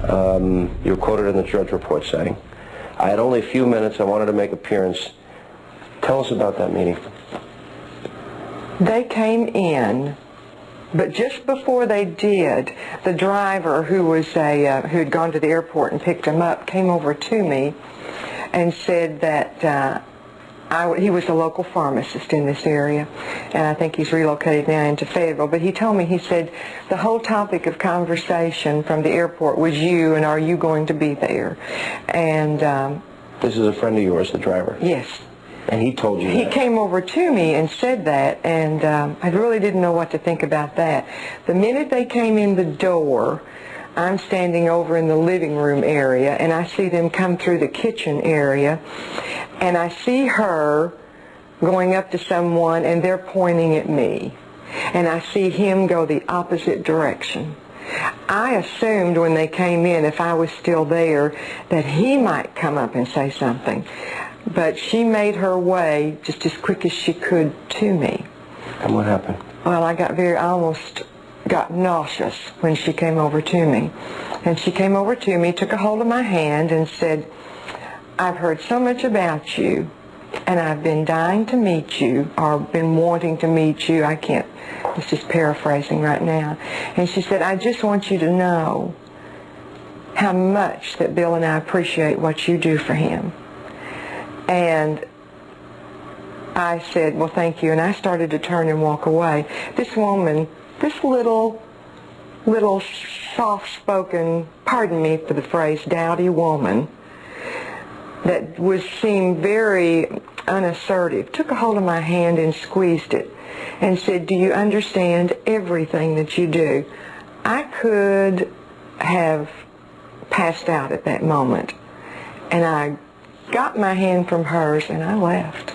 You were quoted in the Drudge Report saying, "I had only a few minutes. I wanted to make appearance." Tell us about that meeting. They came in, but just before they did, the driver who had gone to the airport and picked him up came over to me and said that he was a local pharmacist in this area, and I think he's relocated now into Fayetteville. But he told me, he said, the whole topic of conversation from the airport was you, and are you going to be there? And this is a friend of yours, the driver? Yes. And he told you He that? came over to me and said that, and I really didn't know what to think about that. The minute they came in the door, I'm standing over in the living room area, and I see them come through the kitchen area, and I see her going up to someone, and they're pointing at me. And I see him go the opposite direction. I assumed when they came in, if I was still there, that he might come up and say something. But she made her way just as quick as she could to me. And what happened? Well, I almost got nauseous when she came over to me. And she came over to me, took a hold of my hand, and said, "I've heard so much about you, and I've been dying to meet you, or been wanting to meet you." It's just paraphrasing right now. And she said, "I just want you to know how much that Bill and I appreciate what you do for him." And I said, "Well, thank you." And I started to turn and walk away. This woman, this little soft-spoken, pardon me for the phrase, dowdy woman, that seemed very unassertive, took a hold of my hand and squeezed it and said, "Do you understand everything that you do?" I could have passed out at that moment, and I got my hand from hers and I left.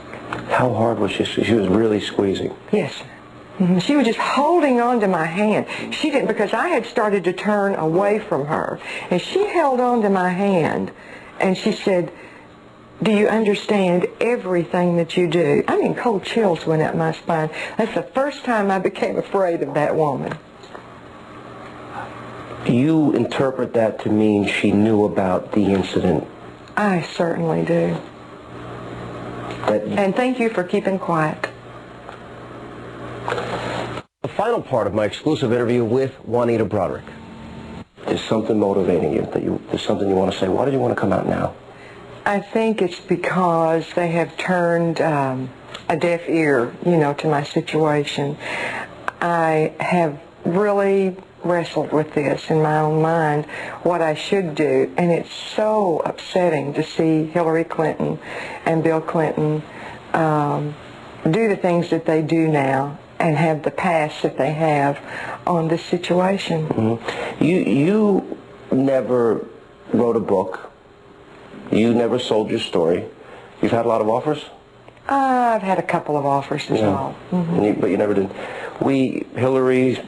How hard was she? She was really squeezing. Yes. She was just holding on to my hand. She didn't, because I had started to turn away from her, and she held on to my hand, and she said, "Do you understand everything that you do?" I mean, cold chills went up my spine. That's the first time I became afraid of that woman. You interpret that to mean she knew about the incident? I certainly do. And thank you for keeping quiet. The final part of my exclusive interview with Juanita Broderick. Is something motivating you? There's something you want to say? Why did you want to come out now? I think it's because they have turned a deaf ear, to my situation. I have really wrestled with this in my own mind, what I should do, and it's so upsetting to see Hillary Clinton and Bill Clinton do the things that they do now and have the past that they have on this situation. Mm-hmm. You never wrote a book. You never sold your story. You've had a lot of offers? I've had a couple of offers as well. Mm-hmm. But you never did. Hillary,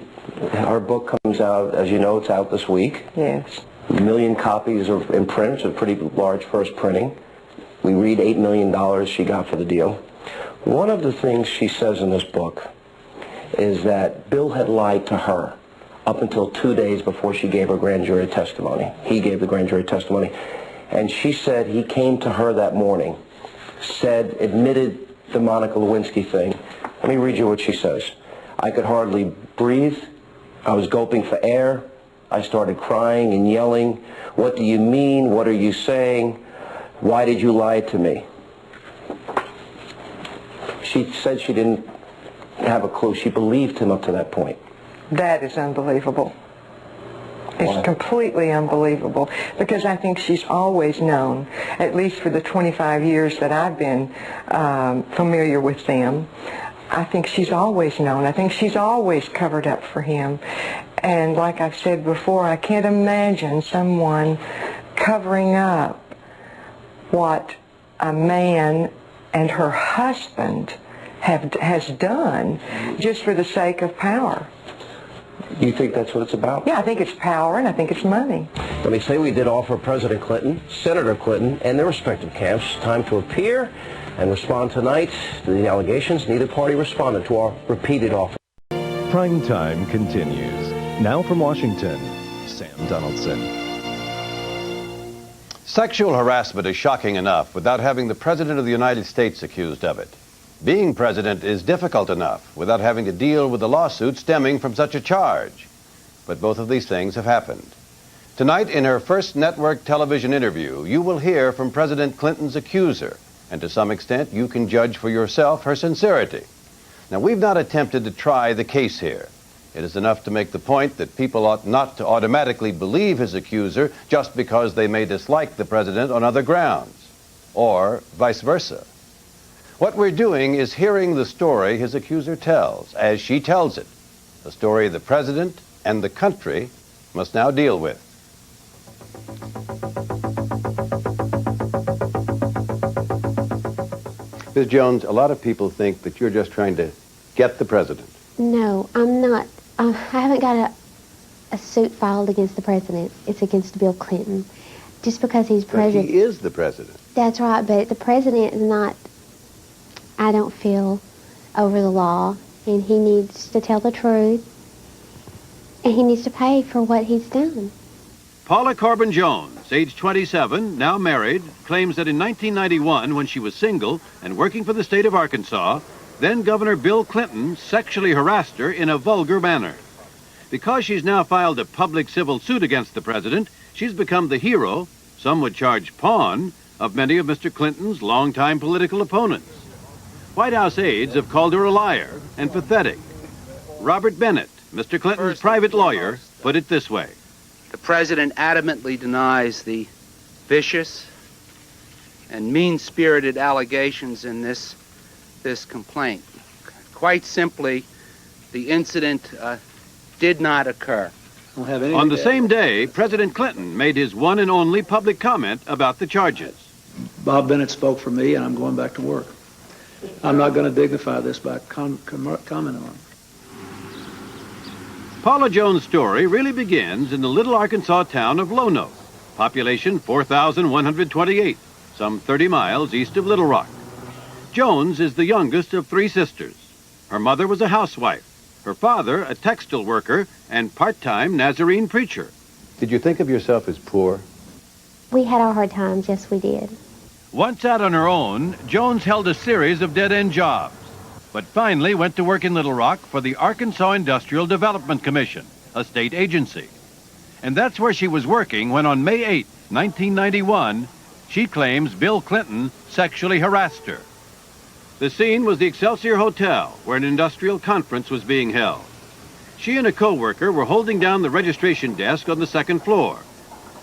our book comes out, as you know, it's out this week. Yes. 1 million copies are in print. It's a pretty large first printing. We read $8 million she got for the deal. One of the things she says in this book is that Bill had lied to her up until 2 days before she gave her grand jury testimony. He gave the grand jury testimony. And she said he came to her that morning, admitted the Monica Lewinsky thing. Let me read you what she says. "I could hardly breathe. I was gulping for air. I started crying and yelling. 'What do you mean? What are you saying? Why did you lie to me?'" She said she didn't have a clue. She believed him up to that point. That is unbelievable. It's completely unbelievable, because I think she's always known, at least for the 25 years that I've been familiar with them, I think she's always known. I think she's always covered up for him. And like I've said before, I can't imagine someone covering up what a man and her husband has done just for the sake of power. You think that's what it's about? Yeah, I think it's power, and I think it's money. Let me say we did offer President Clinton, Senator Clinton, and their respective camps time to appear and respond tonight to the allegations. Neither party responded to our repeated offer. Prime Time continues. Now from Washington, Sam Donaldson. Sexual harassment is shocking enough without having the President of the United States accused of it. Being president is difficult enough without having to deal with the lawsuit stemming from such a charge. But both of these things have happened. Tonight, in her first network television interview, you will hear from President Clinton's accuser, and to some extent, you can judge for yourself her sincerity. Now, we've not attempted to try the case here. It is enough to make the point that people ought not to automatically believe his accuser just because they may dislike the president on other grounds, or vice versa. What we're doing is hearing the story his accuser tells, as she tells it, a story the president and the country must now deal with. Ms. Jones, a lot of people think that you're just trying to get the president. No, I'm not. I haven't got a suit filed against the president. It's against Bill Clinton. Just because he's president. But he is the president. That's right, but the president is not, I don't feel, over the law. And he needs to tell the truth. And he needs to pay for what he's done. Paula Corbin Jones, age 27, now married, claims that in 1991, when she was single and working for the state of Arkansas, then Governor Bill Clinton sexually harassed her in a vulgar manner. Because she's now filed a public civil suit against the president, she's become the hero, some would charge pawn, of many of Mr. Clinton's longtime political opponents. White House aides have called her a liar and pathetic. Robert Bennett, Mr. Clinton's private lawyer, put it this way. The president adamantly denies the vicious and mean-spirited allegations in this complaint. Quite simply, the incident did not occur. On the same day, President Clinton made his one and only public comment about the charges. Bob Bennett spoke for me, and I'm going back to work. I'm not going to dignify this by commenting on it. Paula Jones' story really begins in the little Arkansas town of Lonoke, population 4,128, some 30 miles east of Little Rock. Jones is the youngest of three sisters. Her mother was a housewife, her father a textile worker and part-time Nazarene preacher. Did you think of yourself as poor? We had our hard times, yes we did. Once out on her own, Jones held a series of dead-end jobs, but finally went to work in Little Rock for the Arkansas Industrial Development Commission, a state agency. And that's where she was working when on May 8, 1991, she claims Bill Clinton sexually harassed her. The scene was the Excelsior Hotel, where an industrial conference was being held. She and a co-worker were holding down the registration desk on the second floor.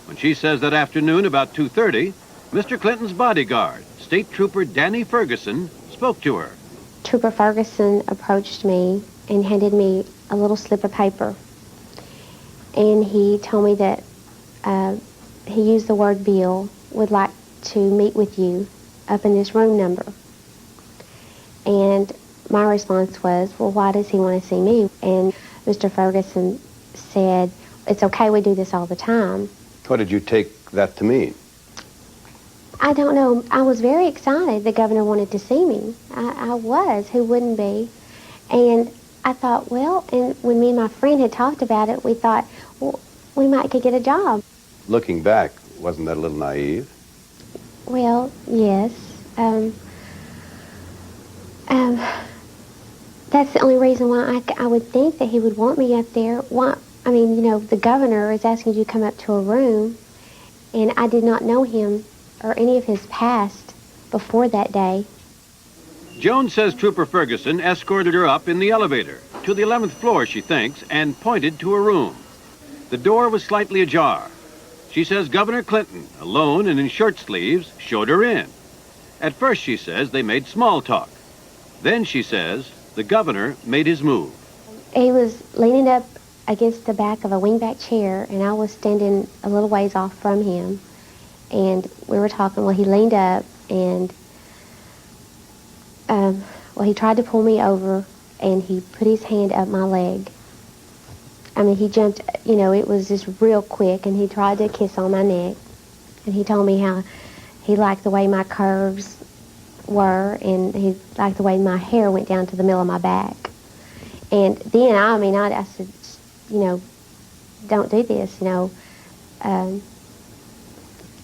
When she says that afternoon about 2:30, Mr. Clinton's bodyguard, State Trooper Danny Ferguson, spoke to her. Trooper Ferguson approached me and handed me a little slip of paper. And he told me that he used the word Bill would like to meet with you up in this room number. And my response was, well, why does he want to see me? And Mr. Ferguson said, it's okay, we do this all the time. What did you take that to mean? I don't know. I was very excited the governor wanted to see me. I was. Who wouldn't be? And I thought, well, and when me and my friend had talked about it, we thought, well, we might could get a job. Looking back, wasn't that a little naive? Well, yes. That's the only reason why I would think that he would want me up there. Why? I mean, you know, the governor is asking you to come up to a room, and I did not know him or any of his past before that day. Jones says Trooper Ferguson escorted her up in the elevator to the 11th floor, she thinks, and pointed to a room. The door was slightly ajar. She says Governor Clinton, alone and in shirt sleeves, showed her in. At first, she says, they made small talk. Then, she says, the governor made his move. He was leaning up against the back of a wingback chair, and I was standing a little ways off from him. And we were talking. Well, he leaned up, and he tried to pull me over, and he put his hand up my leg. I mean, he jumped, you know, it was just real quick, and he tried to kiss on my neck. And he told me how he liked the way my curves were, and he liked the way my hair went down to the middle of my back. And then, I said, you know, don't do this, you know.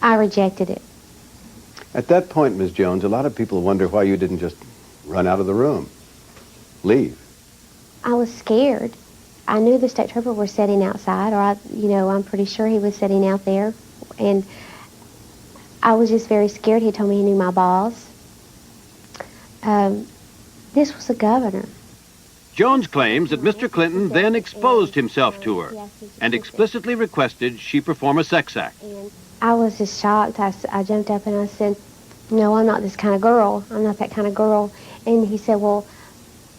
I rejected it. At that point, Ms. Jones, a lot of people wonder why you didn't just run out of the room, leave. I was scared. I knew the state trooper was sitting outside, or I'm pretty sure he was sitting out there, and I was just very scared. He told me he knew my boss. This was the governor. Jones claims that Mr. Clinton then exposed himself to her and explicitly requested she perform a sex act. I was just shocked. I jumped up and I said, no, I'm not this kind of girl. I'm not that kind of girl. And he said, well,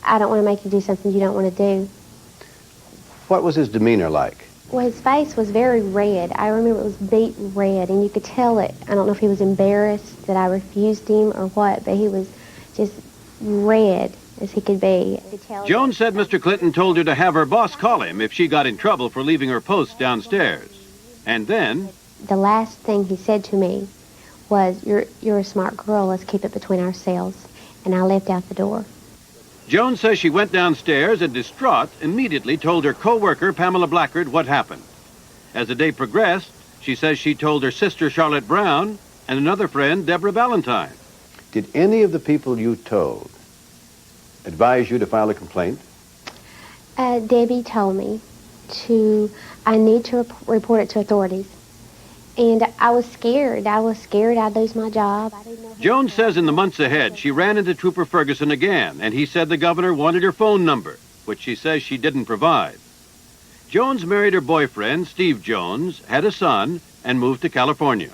I don't want to make you do something you don't want to do. What was his demeanor like? Well, his face was very red. I remember it was beet red, and you could tell it. I don't know if he was embarrassed that I refused him or what, but he was just red as he could be. Jones said Mr. Clinton told her to have her boss call him if she got in trouble for leaving her post downstairs. And then... the last thing he said to me was, you're a smart girl, let's keep it between ourselves. And I left out the door. Jones says she went downstairs and, distraught, immediately told her co-worker, Pamela Blackard, what happened. As the day progressed, she says she told her sister, Charlotte Brown, and another friend, Deborah Valentine. Did any of the people you told advise you to file a complaint? Debbie told me I need to report it to authorities. And I was scared. I'd lose my job. Jones says in the months ahead, she ran into Trooper Ferguson again, and he said the governor wanted her phone number, which she says she didn't provide. Jones married her boyfriend, Steve Jones, had a son, and moved to California.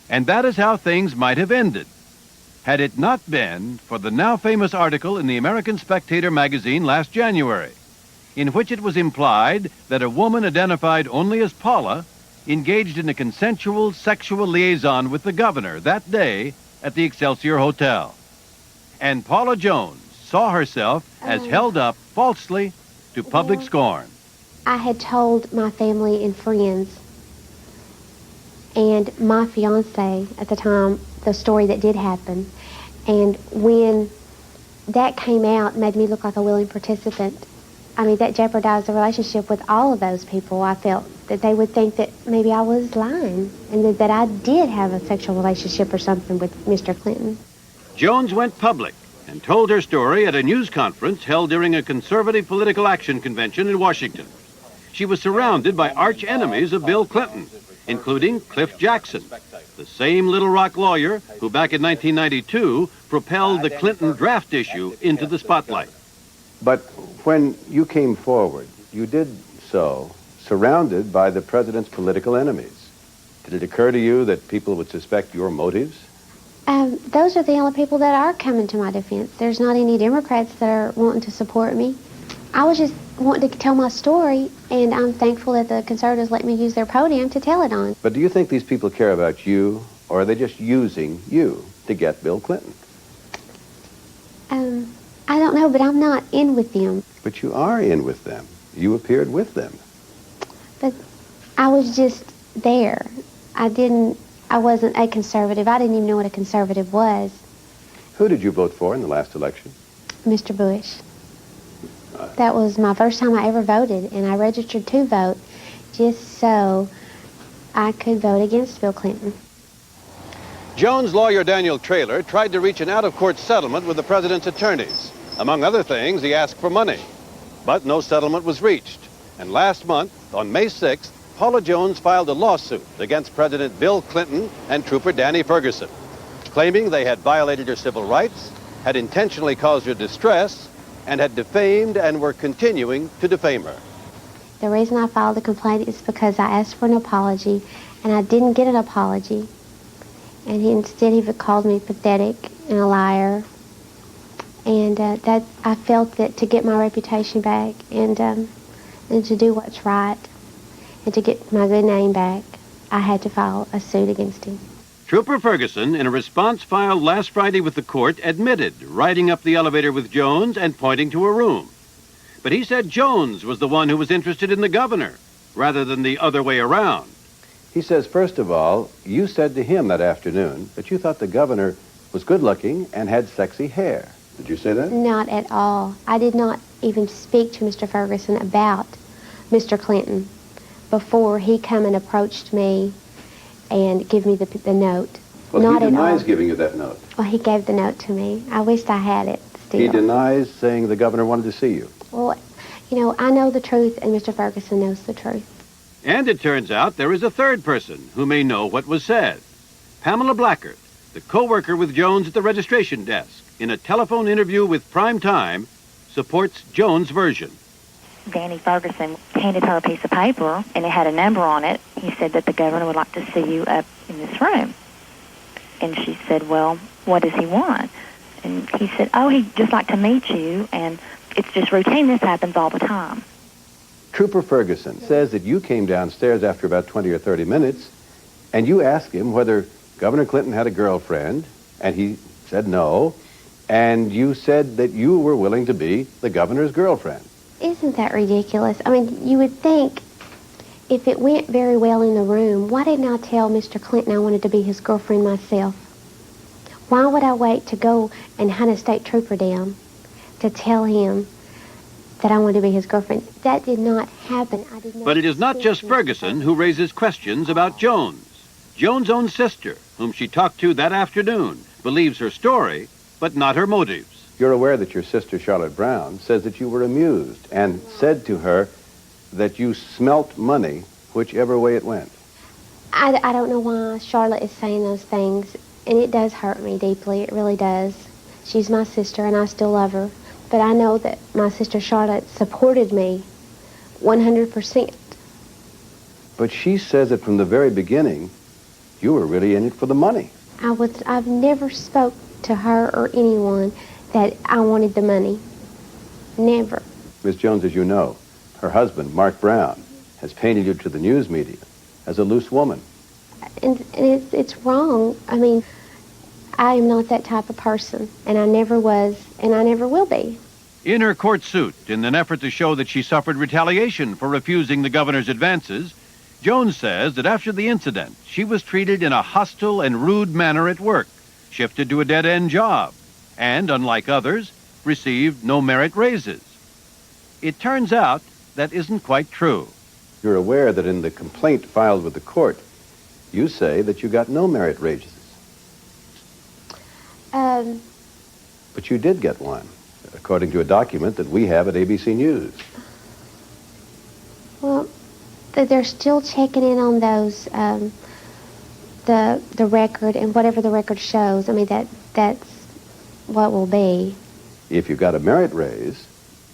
And that is how things might have ended, had it not been for the now famous article in the American Spectator magazine last January, in which it was implied that a woman identified only as Paula engaged in a consensual sexual liaison with the governor that day at the Excelsior Hotel. And Paula Jones saw herself as held up falsely to public scorn. I had told my family and friends and my fiance at the time the story that did happen. And when that came out, it made me look like a willing participant. I mean, that jeopardized the relationship with all of those people. I felt that they would think that maybe I was lying and that I did have a sexual relationship or something with Mr. Clinton. Jones went public and told her story at a news conference held during a conservative political action convention in Washington. She was surrounded by arch enemies of Bill Clinton, including Cliff Jackson, the same Little Rock lawyer who back in 1992 propelled the Clinton draft issue into the spotlight. But when you came forward, you did so surrounded by the president's political enemies. Did it occur to you that people would suspect your motives? Those are the only people that are coming to my defense. There's not any Democrats that are wanting to support me. I was just wanting to tell my story, and I'm thankful that the conservatives let me use their podium to tell it on. But do you think these people care about you, or are they just using you to get Bill Clinton? I don't know, but I'm not in with them. But you are in with them. You appeared with them. But I was just there. I wasn't a conservative. I didn't even know what a conservative was. Who did you vote for in the last election? Mr. Bush. That was my first time I ever voted, and I registered to vote just so I could vote against Bill Clinton. Jones' lawyer Daniel Traylor tried to reach an out-of-court settlement with the president's attorneys. Among other things, he asked for money. But no settlement was reached. And last month, on May 6th, Paula Jones filed a lawsuit against President Bill Clinton and Trooper Danny Ferguson, claiming they had violated her civil rights, had intentionally caused her distress, and had defamed and were continuing to defame her. The reason I filed the complaint is because I asked for an apology, and I didn't get an apology. And instead he called me pathetic and a liar. And that I felt that to get my reputation back and to do what's right and to get my good name back, I had to file a suit against him. Trooper Ferguson, in a response filed last Friday with the court, admitted riding up the elevator with Jones and pointing to a room. But he said Jones was the one who was interested in the governor, rather than the other way around. He says, first of all, you said to him that afternoon that you thought the governor was good-looking and had sexy hair. Did you say that? Not at all. I did not even speak to Mr. Ferguson about Mr. Clinton before he come and approached me and give me the note. Well, Not he at denies all. giving you that note. Well, he gave the note to me. I wished I had it still. He denies saying the governor wanted to see you. Well, you know, I know the truth, and Mr. Ferguson knows the truth. And it turns out there is a third person who may know what was said. Pamela Blackard, the co-worker with Jones at the registration desk, in a telephone interview with Prime Time, supports Jones' version. Danny Ferguson handed her a piece of paper, and it had a number on it. He said that the governor would like to see you up in this room. And she said, well, what does he want? And he said, oh, he'd just like to meet you, and it's just routine. This happens all the time. Trooper Ferguson says that you came downstairs after about 20 or 30 minutes, and you asked him whether Governor Clinton had a girlfriend, and he said no, and you said that you were willing to be the governor's girlfriend. Isn't that ridiculous? I mean, you would think if it went very well in the room, why didn't I tell Mr. Clinton I wanted to be his girlfriend myself? Why would I wait to go and hunt a state trooper down to tell him that I wanted to be his girlfriend? That did not happen. I did not. But it is not just Ferguson who raises questions about Jones. Jones' own sister, whom she talked to that afternoon, believes her story, but not her motives. You're aware that your sister, Charlotte Brown, says that you were amused and said to her that you smelt money whichever way it went. I don't know why Charlotte is saying those things, and it does hurt me deeply. It really does. She's my sister, and I still love her. But I know that my sister Charlotte supported me 100%. But she says that from the very beginning, you were really in it for the money. I've never spoke to her or anyone that I wanted the money. Never. Miss Jones, as you know, her husband, Mark Brown, has painted you to the news media as a loose woman. And it's wrong. I mean, I am not that type of person, and I never was, and I never will be. In her court suit, in an effort to show that she suffered retaliation for refusing the governor's advances, Jones says that after the incident, she was treated in a hostile and rude manner at work, shifted to a dead-end job, and, unlike others, received no merit raises. It turns out that isn't quite true. You're aware that in the complaint filed with the court, you say that you got no merit raises. But you did get one, according to a document that we have at ABC News. Well, they're still checking in on those, the record, and whatever the record shows. I mean, that's what will be. If you got a merit raise,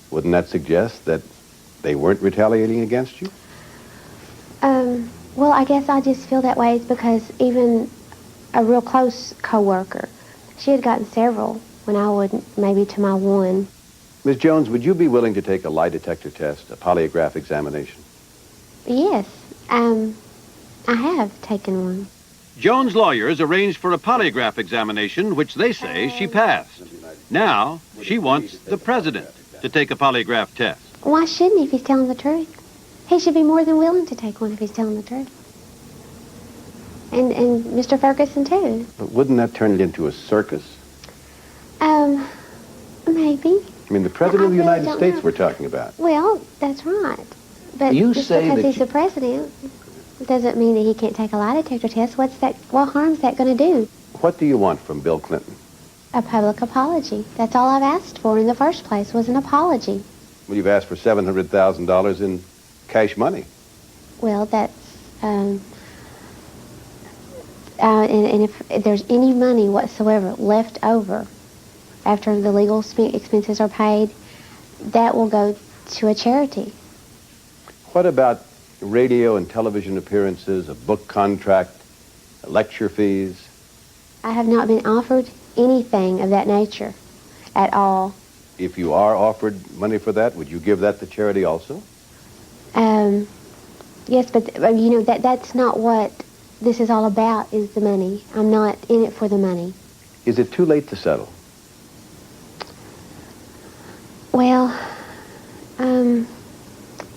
wouldn't that suggest that they weren't retaliating against you? Well, I guess I just feel that way because even a real close coworker, she had gotten several when I would maybe to my one. Ms. Jones, would you be willing to take a lie detector test, a polygraph examination? Yes, I have taken one. Jones' lawyers arranged for a polygraph examination, which they say she passed. Now, she wants the president to take a polygraph test. Why shouldn't he if he's telling the truth? He should be more than willing to take one if he's telling the truth. And Mr. Ferguson, too. But wouldn't that turn it into a circus? Maybe. I mean, the president of the United don't States know. we're talking about. Well, that's right. But You just say because that he's the president doesn't mean that he can't take a lie detector test. What harm's that going to do? What do you want from Bill Clinton? A public apology. That's all I've asked for in the first place was an apology. Well, you've asked for $700,000 in cash money. Well, that's, and if there's any money whatsoever left over after the legal expenses are paid, that will go to a charity. What about radio and television appearances, a book contract, lecture fees? I have not been offered anything of that nature at all. If you are offered money for that, would you give that to charity also? Yes, but you know that's not what this is all about, is the money. I'm not in it for the money. Is it too late to settle? Well,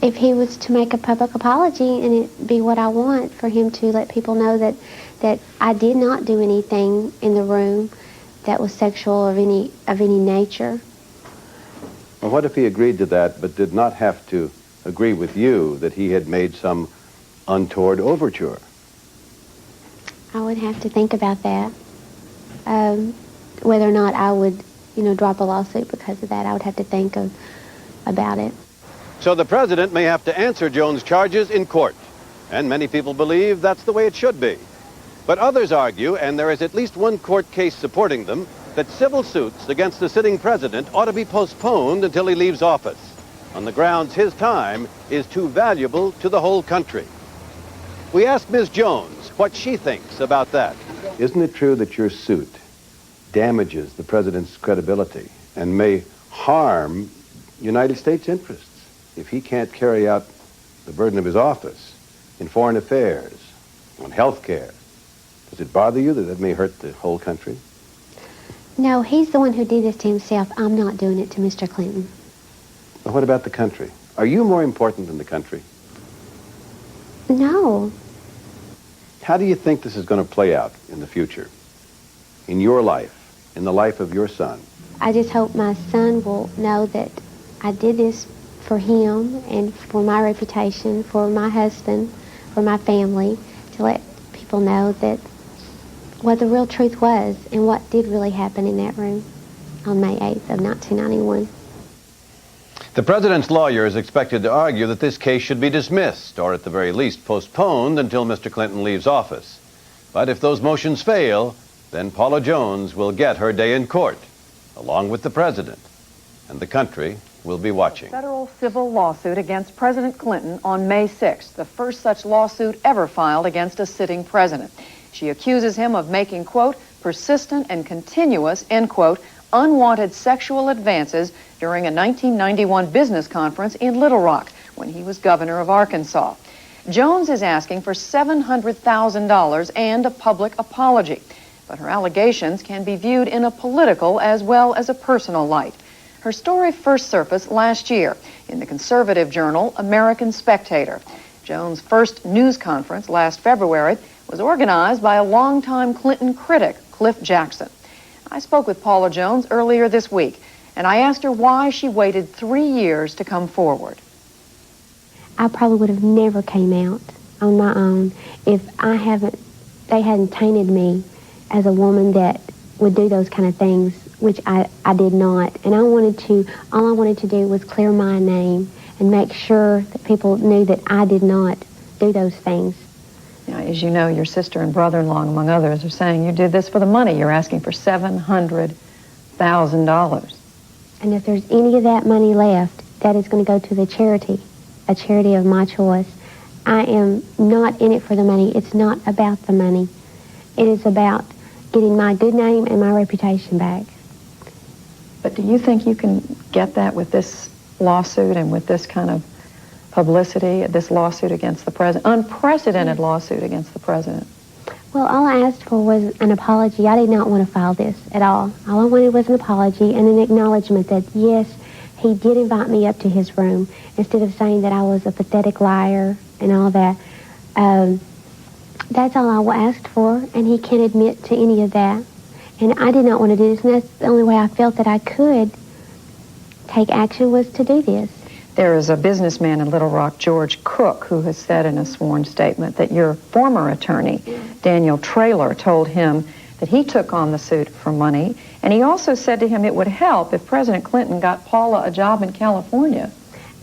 if he was to make a public apology and it be what I want, for him to let people know that I did not do anything in the room that was sexual of any nature. Well, what if he agreed to that but did not have to agree with you that he had made some untoward overture? I would have to think about that. Whether or not I would, drop a lawsuit because of that, I would have to think about it. So the president may have to answer Jones' charges in court. And many people believe that's the way it should be. But others argue, and there is at least one court case supporting them, that civil suits against the sitting president ought to be postponed until he leaves office, on the grounds his time is too valuable to the whole country. We asked Ms. Jones what she thinks about that. Isn't it true that your suit damages the president's credibility and may harm United States interests if he can't carry out the burden of his office in foreign affairs, on health care? Does it bother you that that may hurt the whole country? No, he's the one who did this to himself. I'm not doing it to Mr. Clinton. Well, what about the country? Are you more important than the country? No. How do you think this is going to play out in the future? In your life, in the life of your son? I just hope my son will know that I did this for him and for my reputation, for my husband, for my family, to let people know that what the real truth was and what did really happen in that room on May 8th of 1991. The president's lawyer is expected to argue that this case should be dismissed, or at the very least postponed until Mr. Clinton leaves office. But if those motions fail, then Paula Jones will get her day in court, along with the president, and the country will be watching. Federal civil lawsuit against President Clinton on May 6th, the first such lawsuit ever filed against a sitting president. She accuses him of making, quote, persistent and continuous, end quote, unwanted sexual advances during a 1991 business conference in Little Rock when he was governor of Arkansas. Jones is asking for $700,000 and a public apology, but her allegations can be viewed in a political as well as a personal light. Her story first surfaced last year in the conservative journal American Spectator. Jones' first news conference last February was organized by a longtime Clinton critic, Cliff Jackson. I spoke with Paula Jones earlier this week, and I asked her why she waited 3 years to come forward. I probably would have never came out on my own if they hadn't tainted me as a woman that would do those kind of things, which I did not. And all I wanted to do was clear my name and make sure that people knew that I did not do those things. Now, as you know, your sister and brother-in-law, among others, are saying you did this for the money. You're asking for $700,000. And if there's any of that money left, that is going to go to the charity, a charity of my choice. I am not in it for the money. It's not about the money. It is about getting my good name and my reputation back. But do you think you can get that with this lawsuit and with this kind of publicity, this lawsuit against the president, unprecedented lawsuit against the president? Well, all I asked for was an apology. I did not want to file this at all. All I wanted was an apology and an acknowledgement that, yes, he did invite me up to his room, instead of saying that I was a pathetic liar and all that. That's all I asked for, and he can't admit to any of that. And I did not want to do this, and that's the only way I felt that I could take action was to do this. There is a businessman in Little Rock, George Cook, who has said in a sworn statement that your former attorney, Daniel Traylor, told him that he took on the suit for money, and he also said to him it would help if President Clinton got Paula a job in California.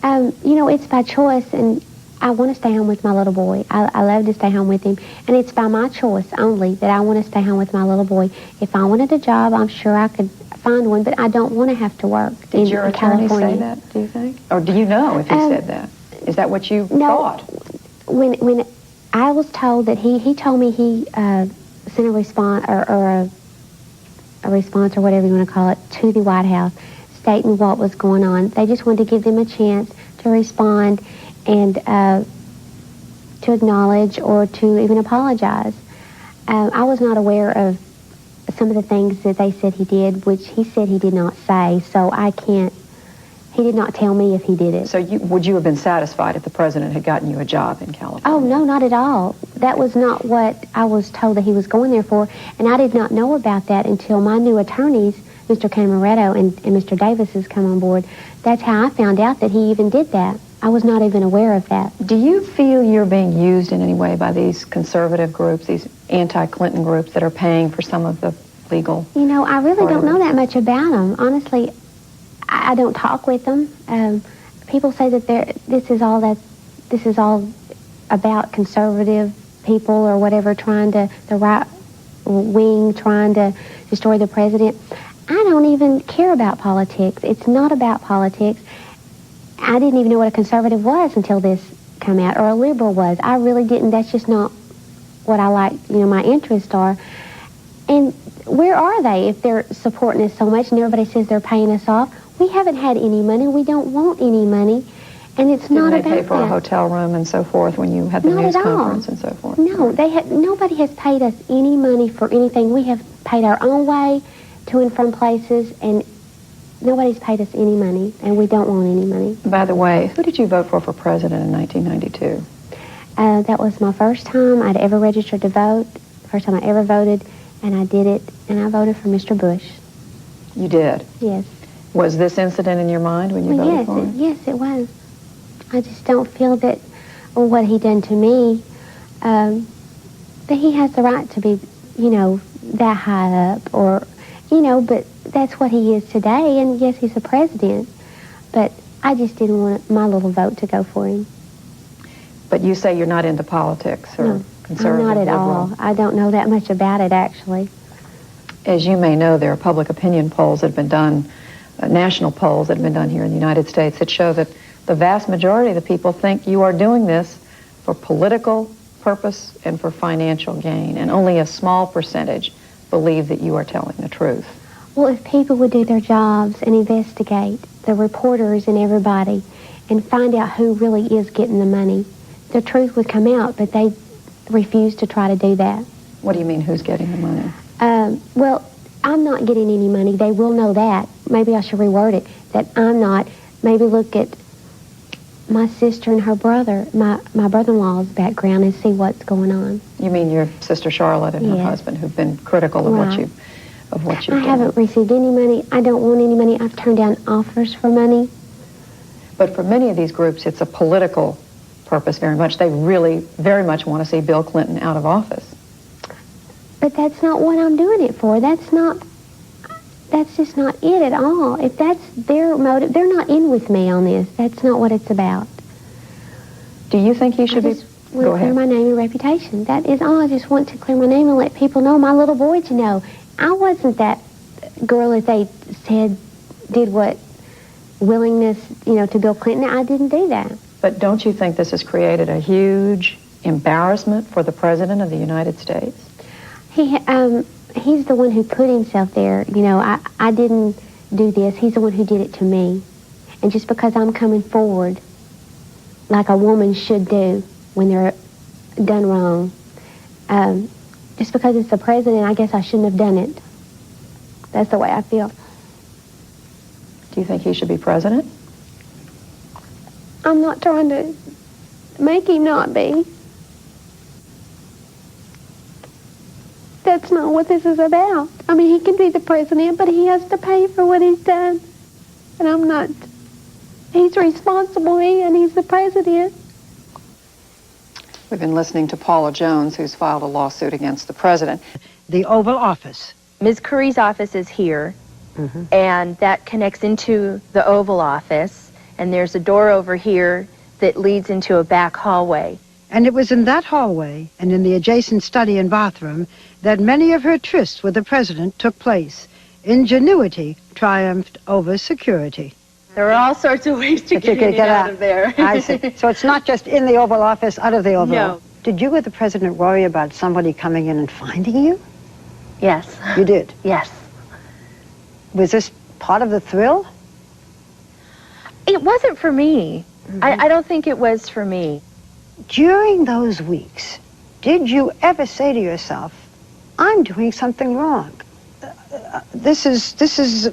It's by choice, and I want to stay home with my little boy. I love to stay home with him, and it's by my choice only that I want to stay home with my little boy. If I wanted a job, I'm sure I could find one, but I don't want to have to work in California. Did your attorney say that, do you think? Or do you know if he said that? Is that what you thought? When I was told that he told me he sent a response or a response or whatever you want to call it to the White House stating what was going on. They just wanted to give them a chance to respond and to acknowledge or to even apologize. I was not aware of some of the things that they said he did, which he said he did not say, so I can't, he did not tell me if he did it. So would you have been satisfied if the president had gotten you a job in California? Oh, no, not at all. That was not what I was told that he was going there for, and I did not know about that until my new attorneys, Mr. Camaretto and Mr. Davis, has come on board. That's how I found out that he even did that. I was not even aware of that. Do you feel you're being used in any way by these conservative groups, these anti-Clinton groups that are paying for some of the legal? You know, I really don't know that much about them. Honestly, I don't talk with them. People say that this is all about conservative people or whatever, the right wing trying to destroy the president. I don't even care about politics. It's not about politics. I didn't even know what a conservative was until this came out, or a liberal was. I really didn't. That's just not what I like, my interests are. And where are they if they're supporting us so much and everybody says they're paying us off? We haven't had any money. We don't want any money. And it's not about that. Didn't they pay for a hotel room and so forth when you had the news conference and so forth? No, nobody has paid us any money for anything. We have paid our own way to and from places, and nobody's paid us any money, and we don't want any money. By the way, who did you vote for president in 1992? That was my first time I'd ever registered to vote, first time I ever voted, and I did it, and I voted for Mr. Bush. You did? Yes. Was this incident in your mind when you voted for him? Yes, it was. I just don't feel that what he done to me, that he has the right to be, that high up, or, but that's what he is today, and yes, he's the president, but I just didn't want my little vote to go for him. But you say you're not into politics or conservative? I'm not at liberal. all. I don't know that much about it, actually. As you may know, there are public opinion polls that have been done, national polls that have been done here in the United States that show that the vast majority of the people think you are doing this for political purpose and for financial gain, and only a small percentage believe that you are telling the truth. Well, if people would do their jobs and investigate, the reporters and everybody, and find out who really is getting the money, the truth would come out, but they refuse to try to do that. What do you mean, who's getting the money? Well, I'm not getting any money. They will know that. Maybe I should reword it, that I'm not. Maybe look at my sister and her brother, my brother-in-law's background, and see what's going on. You mean your sister Charlotte and her husband, who've been critical of what you've done? I haven't received any money. I don't want any money. I've turned down offers for money. But for many of these groups, it's a political purpose very much. They really very much want to see Bill Clinton out of office. But that's not what I'm doing it for. That's just not it at all. If that's their motive, they're not in with me on this. That's not what it's about. Do you think he should be? Want to clear my name and reputation. That is all. I just want to clear my name and let people know, my little boy, to know. I wasn't that girl that they said did what willingness, to Bill Clinton. I didn't do that. But don't you think this has created a huge embarrassment for the President of the United States? He's the one who put himself there. I didn't do this. He's the one who did it to me. And just because I'm coming forward like a woman should do when they're done wrong, just because it's the president, I guess I shouldn't have done it. That's the way I feel. Do you think he should be president? I'm not trying to make him not be. That's not what this is about. I mean, he can be the president, but he has to pay for what he's done. And I'm not. He's responsible, and he's the president. We've been listening to Paula Jones, who's filed a lawsuit against the president. The Oval Office. Ms. Curry's office is here, and that connects into the Oval Office, and there's a door over here that leads into a back hallway. And it was in that hallway and in the adjacent study and bathroom that many of her trysts with the president took place. Ingenuity triumphed over security. There are all sorts of ways to get in and out of there. I see. So it's not just in the Oval Office, out of the Oval No. Office. Did you or the president worry about somebody coming in and finding you? Yes. You did? Yes. Was this part of the thrill? It wasn't for me. I don't think it was for me. During those weeks, did you ever say to yourself, I'm doing something wrong? This is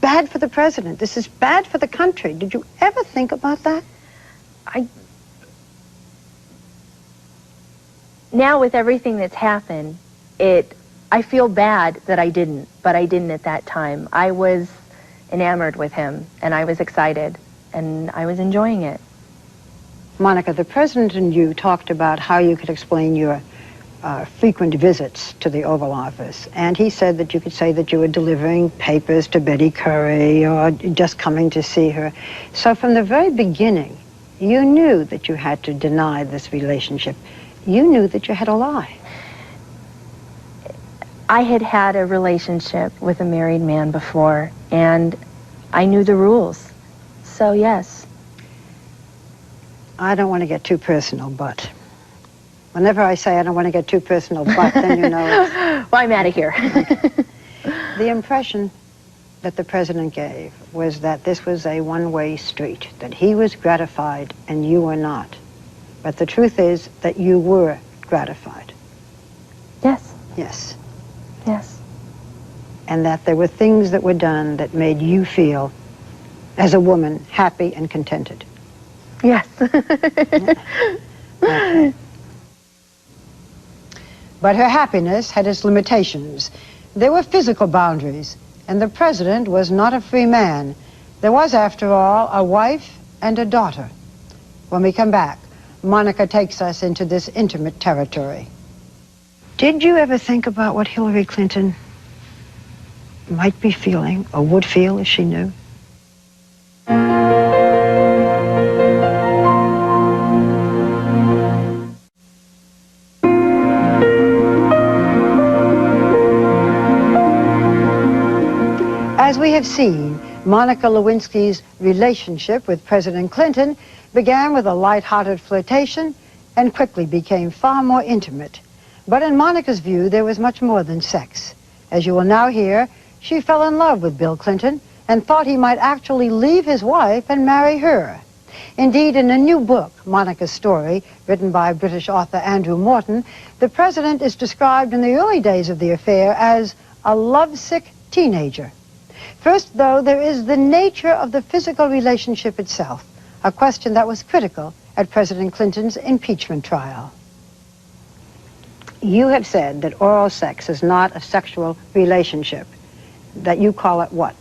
bad for the president. This is bad for the country. Did you ever think about that? Now with everything that's happened, I feel bad that I didn't, but I didn't at that time. I was enamored with him, and I was excited, and I was enjoying it. Monica, the president and you talked about how you could explain your frequent visits to the Oval Office. And he said that you could say that you were delivering papers to Betty Curry or just coming to see her. So from the very beginning, you knew that you had to deny this relationship. You knew that you had to lie. I had had a relationship with a married man before, and I knew the rules. So, yes. I don't want to get too personal, but whenever I say I don't want to get too personal, but then you know it's... Well, I'm out of here. The impression that the president gave was that this was a one-way street, that he was gratified and you were not. But the truth is that you were gratified. Yes. Yes. Yes. And that there were things that were done that made you feel, as a woman, happy and contented. Yes. Okay. But her happiness had its limitations. There were physical boundaries, and the president was not a free man. There was, after all, a wife and a daughter. When we come back, Monica takes us into this intimate territory. Did you ever think about what Hillary Clinton might be feeling or would feel if she knew? As we have seen, Monica Lewinsky's relationship with President Clinton began with a light-hearted flirtation and quickly became far more intimate. But in Monica's view, there was much more than sex. As you will now hear, she fell in love with Bill Clinton and thought he might actually leave his wife and marry her. Indeed, in a new book, Monica's Story, written by British author Andrew Morton, the president is described in the early days of the affair as a lovesick teenager. First, though, there is the nature of the physical relationship itself, a question that was critical at President Clinton's impeachment trial. You have said that oral sex is not a sexual relationship, that you call it what?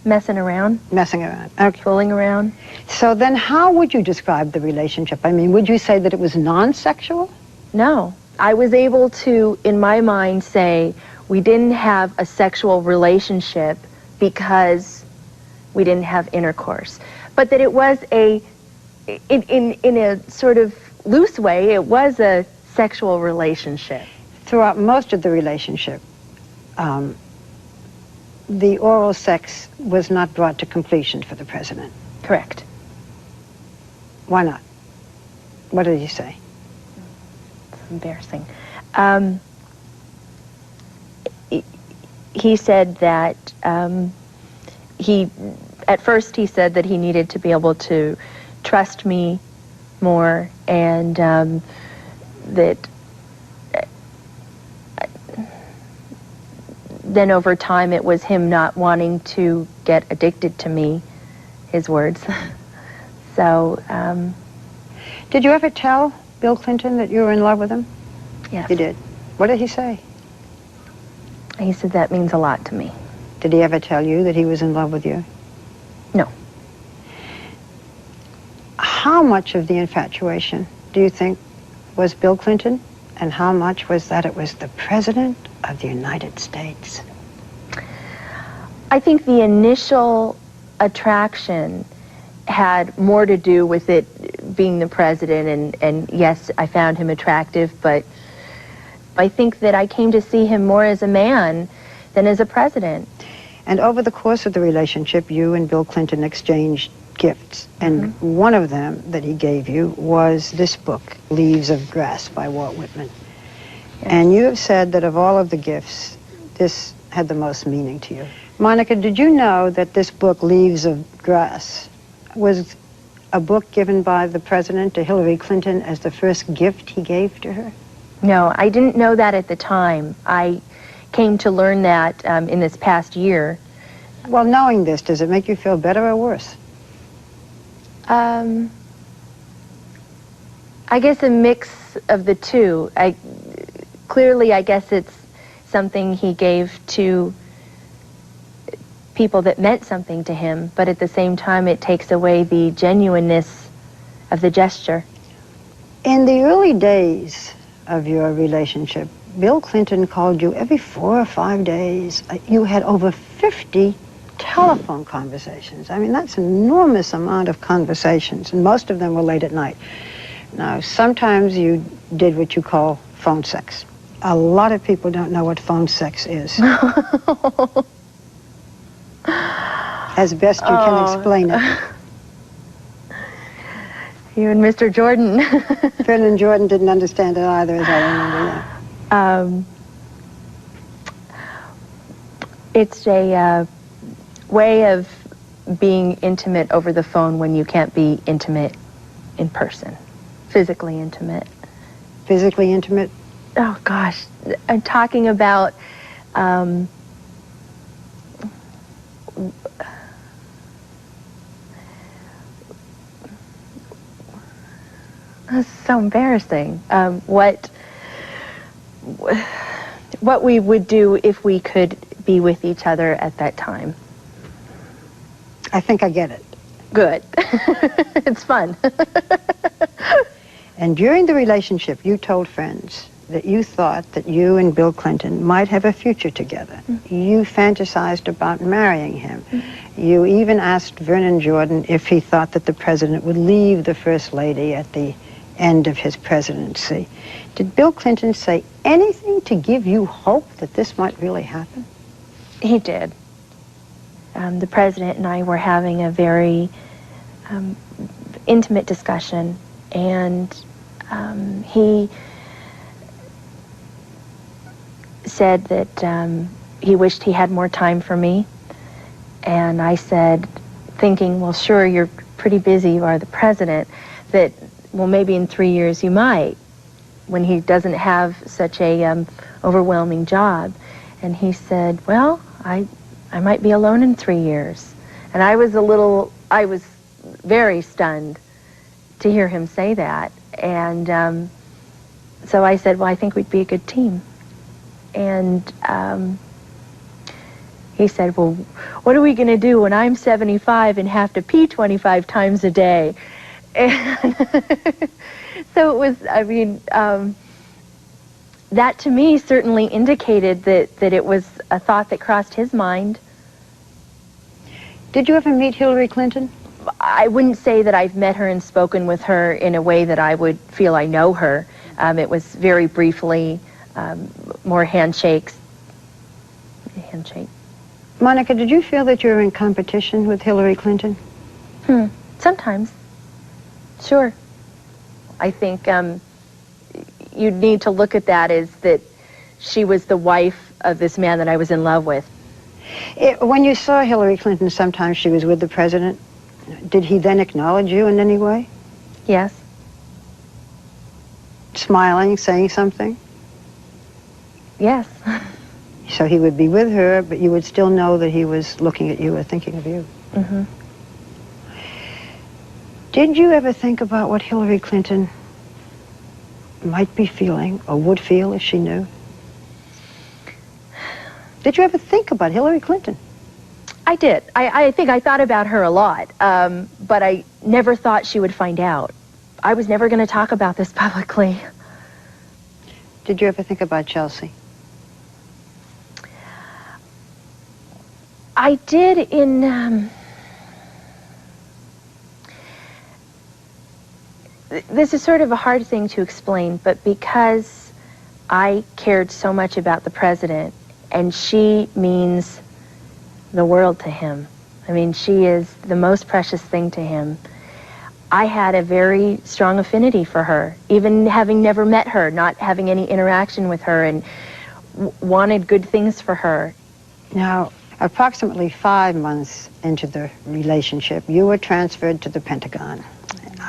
Messing around. Messing around. Okay. Fooling around. So then how would you describe the relationship? I mean, would you say that it was non-sexual? No. I was able to, in my mind, say we didn't have a sexual relationship because we didn't have intercourse. But that it was in a sort of loose way, it was a sexual relationship. Throughout most of the relationship, the oral sex was not brought to completion for the president. Correct. Why not? What did he say? It's embarrassing. He said that at first he said that he needed to be able to trust me more, and that then over time it was him not wanting to get addicted to me, his words. So, did you ever tell Bill Clinton that you were in love with him? Yes. You did. What did he say? He said that means a lot to me. Did he ever tell you that he was in love with you? No. How much of the infatuation do you think was Bill Clinton, and how much was that it was the President of the United States? I think the initial attraction had more to do with it being the president, and yes, I found him attractive, but I think that I came to see him more as a man than as a president. And over the course of the relationship, you and Bill Clinton exchanged gifts, and one of them that he gave you was this book, Leaves of Grass by Walt Whitman. Yes. And you have said that of all of the gifts, this had the most meaning to you. Monica, did you know that this book, Leaves of Grass, was a book given by the president to Hillary Clinton as the first gift he gave to her? No, I didn't know that at the time. I came to learn that in this past year. Well, knowing this, does it make you feel better or worse? I guess a mix of the two. Clearly, I guess it's something he gave to people that meant something to him, but at the same time, it takes away the genuineness the gesture. In the early days of your relationship, Bill Clinton called you every 4 or 5 days. You had over 50 telephone conversations. I mean, that's an enormous amount of conversations, and most of them were late at night. Now, sometimes you did what you call phone sex. A lot of people don't know what phone sex is. As best you can explain it. You and Mr. Jordan. Vernon Jordan didn't understand it either, as I remember that. It's a way of being intimate over the phone when you can't be intimate in person. Physically intimate. Physically intimate? Oh, gosh. I'm talking about... That's so embarrassing. What we would do if we could be with each other at that time. I think I get it. Good. It's fun. And during the relationship, you told friends that you thought that you and Bill Clinton might have a future together. Mm-hmm. You fantasized about marrying him. Mm-hmm. You even asked Vernon Jordan if he thought that the president would leave the First Lady at the end of his presidency. Did Bill Clinton say anything to give you hope that this might really happen? He did. The president and I were having a very intimate discussion, and he said that he wished he had more time for me. And I said, thinking, well, sure, you're pretty busy, you are the president, that, well, maybe in 3 years you might, when he doesn't have such a overwhelming job. And he said, well, I might be alone in 3 years. And I was very stunned to hear him say that. And so I said, well, I think we'd be a good team. And he said, well, what are we going to do when I'm 75 and have to pee 25 times a day? And so it was, I mean, that to me certainly indicated that it was a thought that crossed his mind. Did you ever meet Hillary Clinton? I wouldn't say that I've met her and spoken with her in a way that I would feel I know her. It was very briefly, more handshakes. Handshake. Monica, did you feel that you were in competition with Hillary Clinton? Sometimes. Sure. I think you need to look at that as that she was the wife of this man that I was in love with. When you saw Hillary Clinton, sometimes she was with the president, did he then acknowledge you in any way? Yes. Smiling, saying something? Yes. So he would be with her, but you would still know that he was looking at you or thinking of you. Mm-hmm. Did you ever think about what Hillary Clinton might be feeling or would feel if she knew? Did you ever think about Hillary Clinton? I did. I think I thought about her a lot, but I never thought she would find out. I was never going to talk about this publicly. Did you ever think about Chelsea? I did in... This is sort of a hard thing to explain, but because I cared so much about the president, and she means the world to him. I mean, she is the most precious thing to him. I had a very strong affinity for her, even having never met her, not having any interaction with her, and wanted good things for her. Now, approximately 5 months into the relationship, you were transferred to the Pentagon.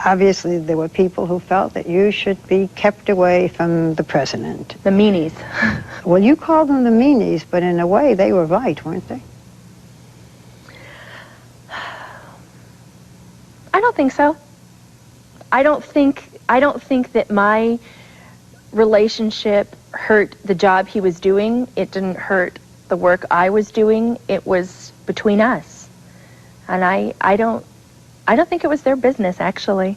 Obviously, there were people who felt that you should be kept away from the president. The meanies. Well, you called them the meanies, but in a way, they were right, weren't they? I don't think so. I don't think that my relationship hurt the job he was doing. It didn't hurt the work I was doing. It was between us. And I don't think it was their business, actually.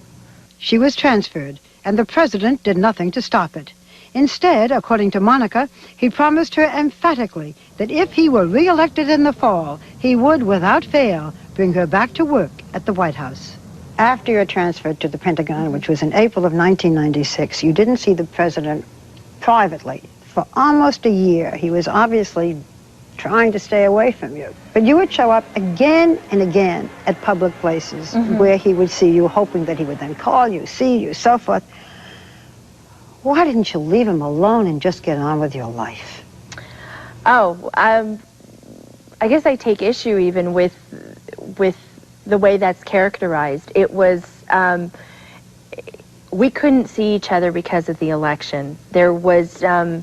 She was transferred, and the president did nothing to stop it. Instead, according to Monica, he promised her emphatically that if he were re-elected in the fall, he would, without fail, bring her back to work at the White House. After your transfer to the Pentagon, which was in April of 1996, you didn't see the president privately for almost a year. He was obviously trying to stay away from you. But you would show up again and again at public places where he would see you, hoping that he would then call you, see you, so forth. Why didn't you leave him alone and just get on with your life? Oh, I guess I take issue even with the way that's characterized. It was, we couldn't see each other because of the election. There was, and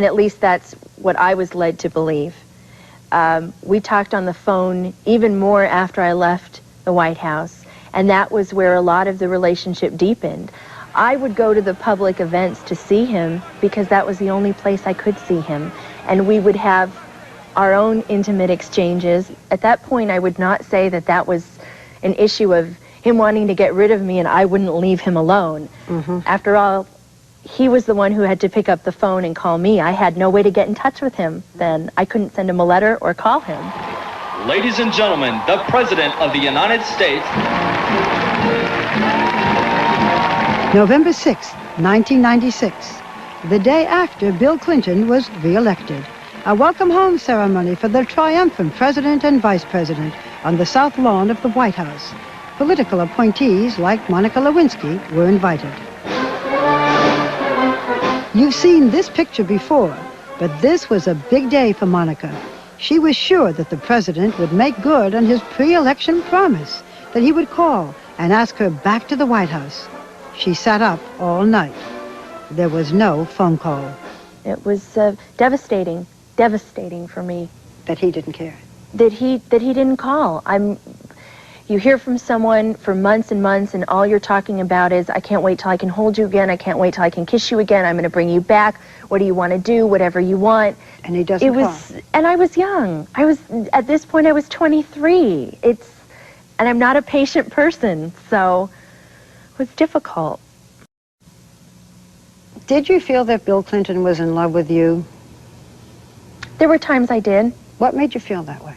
at least that's what I was led to believe. We talked on the phone even more after I left the White House, and that was where a lot of the relationship deepened. I would go to the public events to see him because that was the only place I could see him, and we would have our own intimate exchanges. At that point, I would not say that that was an issue of him wanting to get rid of me and I wouldn't leave him alone. After all, he was the one who had to pick up the phone and call me. I had no way to get in touch with him then. I couldn't send him a letter or call him. Ladies and gentlemen, the President of the United States. November 6, 1996, the day after Bill Clinton was re-elected. A welcome home ceremony for the triumphant president and vice president on the south lawn of the White House. Political appointees like Monica Lewinsky were invited. You've seen this picture before, but this was a big day for Monica. She was sure that the president would make good on his pre-election promise, that he would call and ask her back to the White House. She sat up all night. There was no phone call. It was devastating for me. That he didn't care. That he didn't call. You hear from someone for months and months, and all you're talking about is, I can't wait till I can hold you again. I can't wait till I can kiss you again. I'm going to bring you back. What do you want to do? Whatever you want. And he doesn't call. And I was young. At this point, I was 23. And I'm not a patient person, so it was difficult. Did you feel that Bill Clinton was in love with you? There were times I did. What made you feel that way?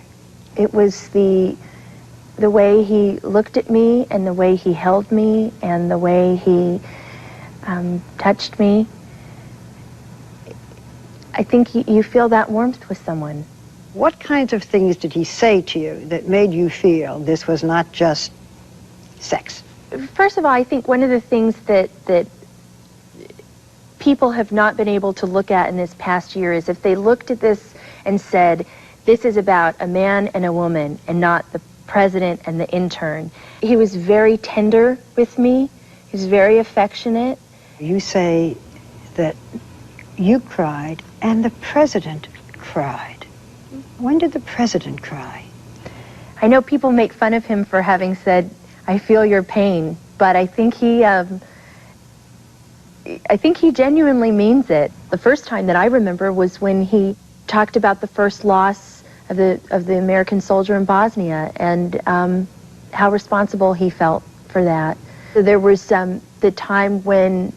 It was the way he looked at me, and the way he held me, and the way he touched me. I think you feel that warmth with someone. What kinds of things did he say to you that made you feel this was not just sex? First of all, I think one of the things that people have not been able to look at in this past year is if they looked at this and said, this is about a man and a woman and not the president and the intern. He was very tender with me. He was very affectionate. You say that you cried and the president cried. When did the president cry? I know people make fun of him for having said, I feel your pain, but I think he genuinely means it. The first time that I remember was when he talked about the first loss of the American soldier in Bosnia and how responsible he felt for that. So there was the time when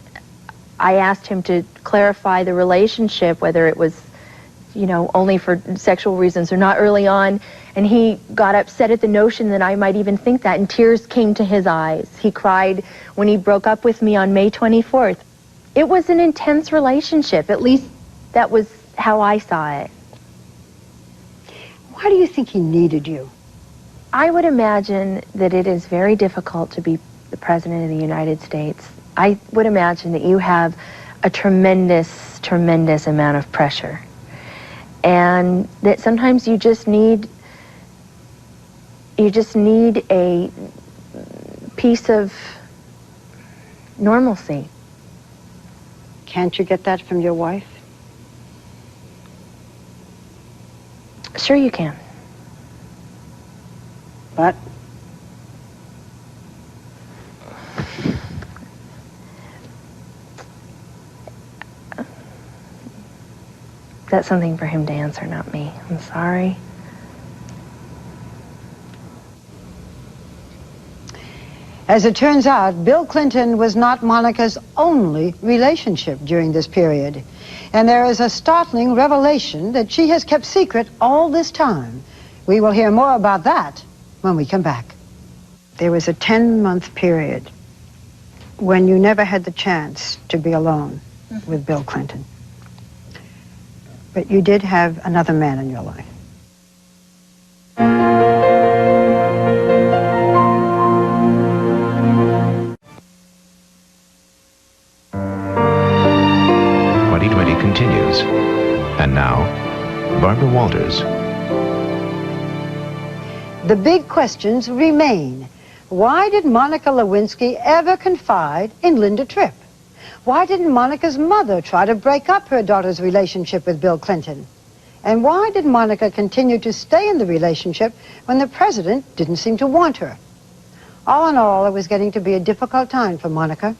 I asked him to clarify the relationship, whether it was, only for sexual reasons or not early on, and he got upset at the notion that I might even think that, and tears came to his eyes. He cried when he broke up with me on May 24th. It was an intense relationship. At least that was how I saw it. Why do you think he needed you? I would imagine that it is very difficult to be the President of the United States. I would imagine that you have a tremendous, tremendous amount of pressure. And that sometimes you just need a piece of normalcy. Can't you get that from your wife? Sure you can. But? That's something for him to answer, not me. I'm sorry. As it turns out, Bill Clinton was not Monica's only relationship during this period. And there is a startling revelation that she has kept secret all this time. We will hear more about that when we come back. There was a 10-month period when you never had the chance to be alone with Bill Clinton. But you did have another man in your life. Continues. And now, Barbara Walters. The big questions remain. Why did Monica Lewinsky ever confide in Linda Tripp? Why didn't Monica's mother try to break up her daughter's relationship with Bill Clinton? And why did Monica continue to stay in the relationship when the president didn't seem to want her? All in all, it was getting to be a difficult time for Monica.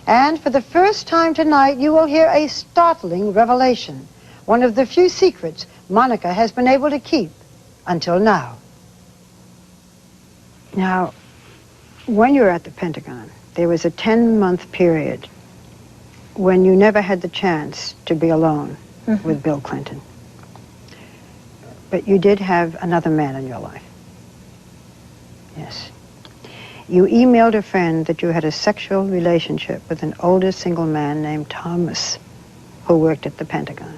And for the first time tonight, you will hear a startling revelation, one of the few secrets Monica has been able to keep until now. Now, when you were at the Pentagon, there was a 10-month period when you never had the chance to be alone with Bill Clinton. But you did have another man in your life. Yes. You emailed a friend that you had a sexual relationship with an older single man named Thomas, who worked at the Pentagon.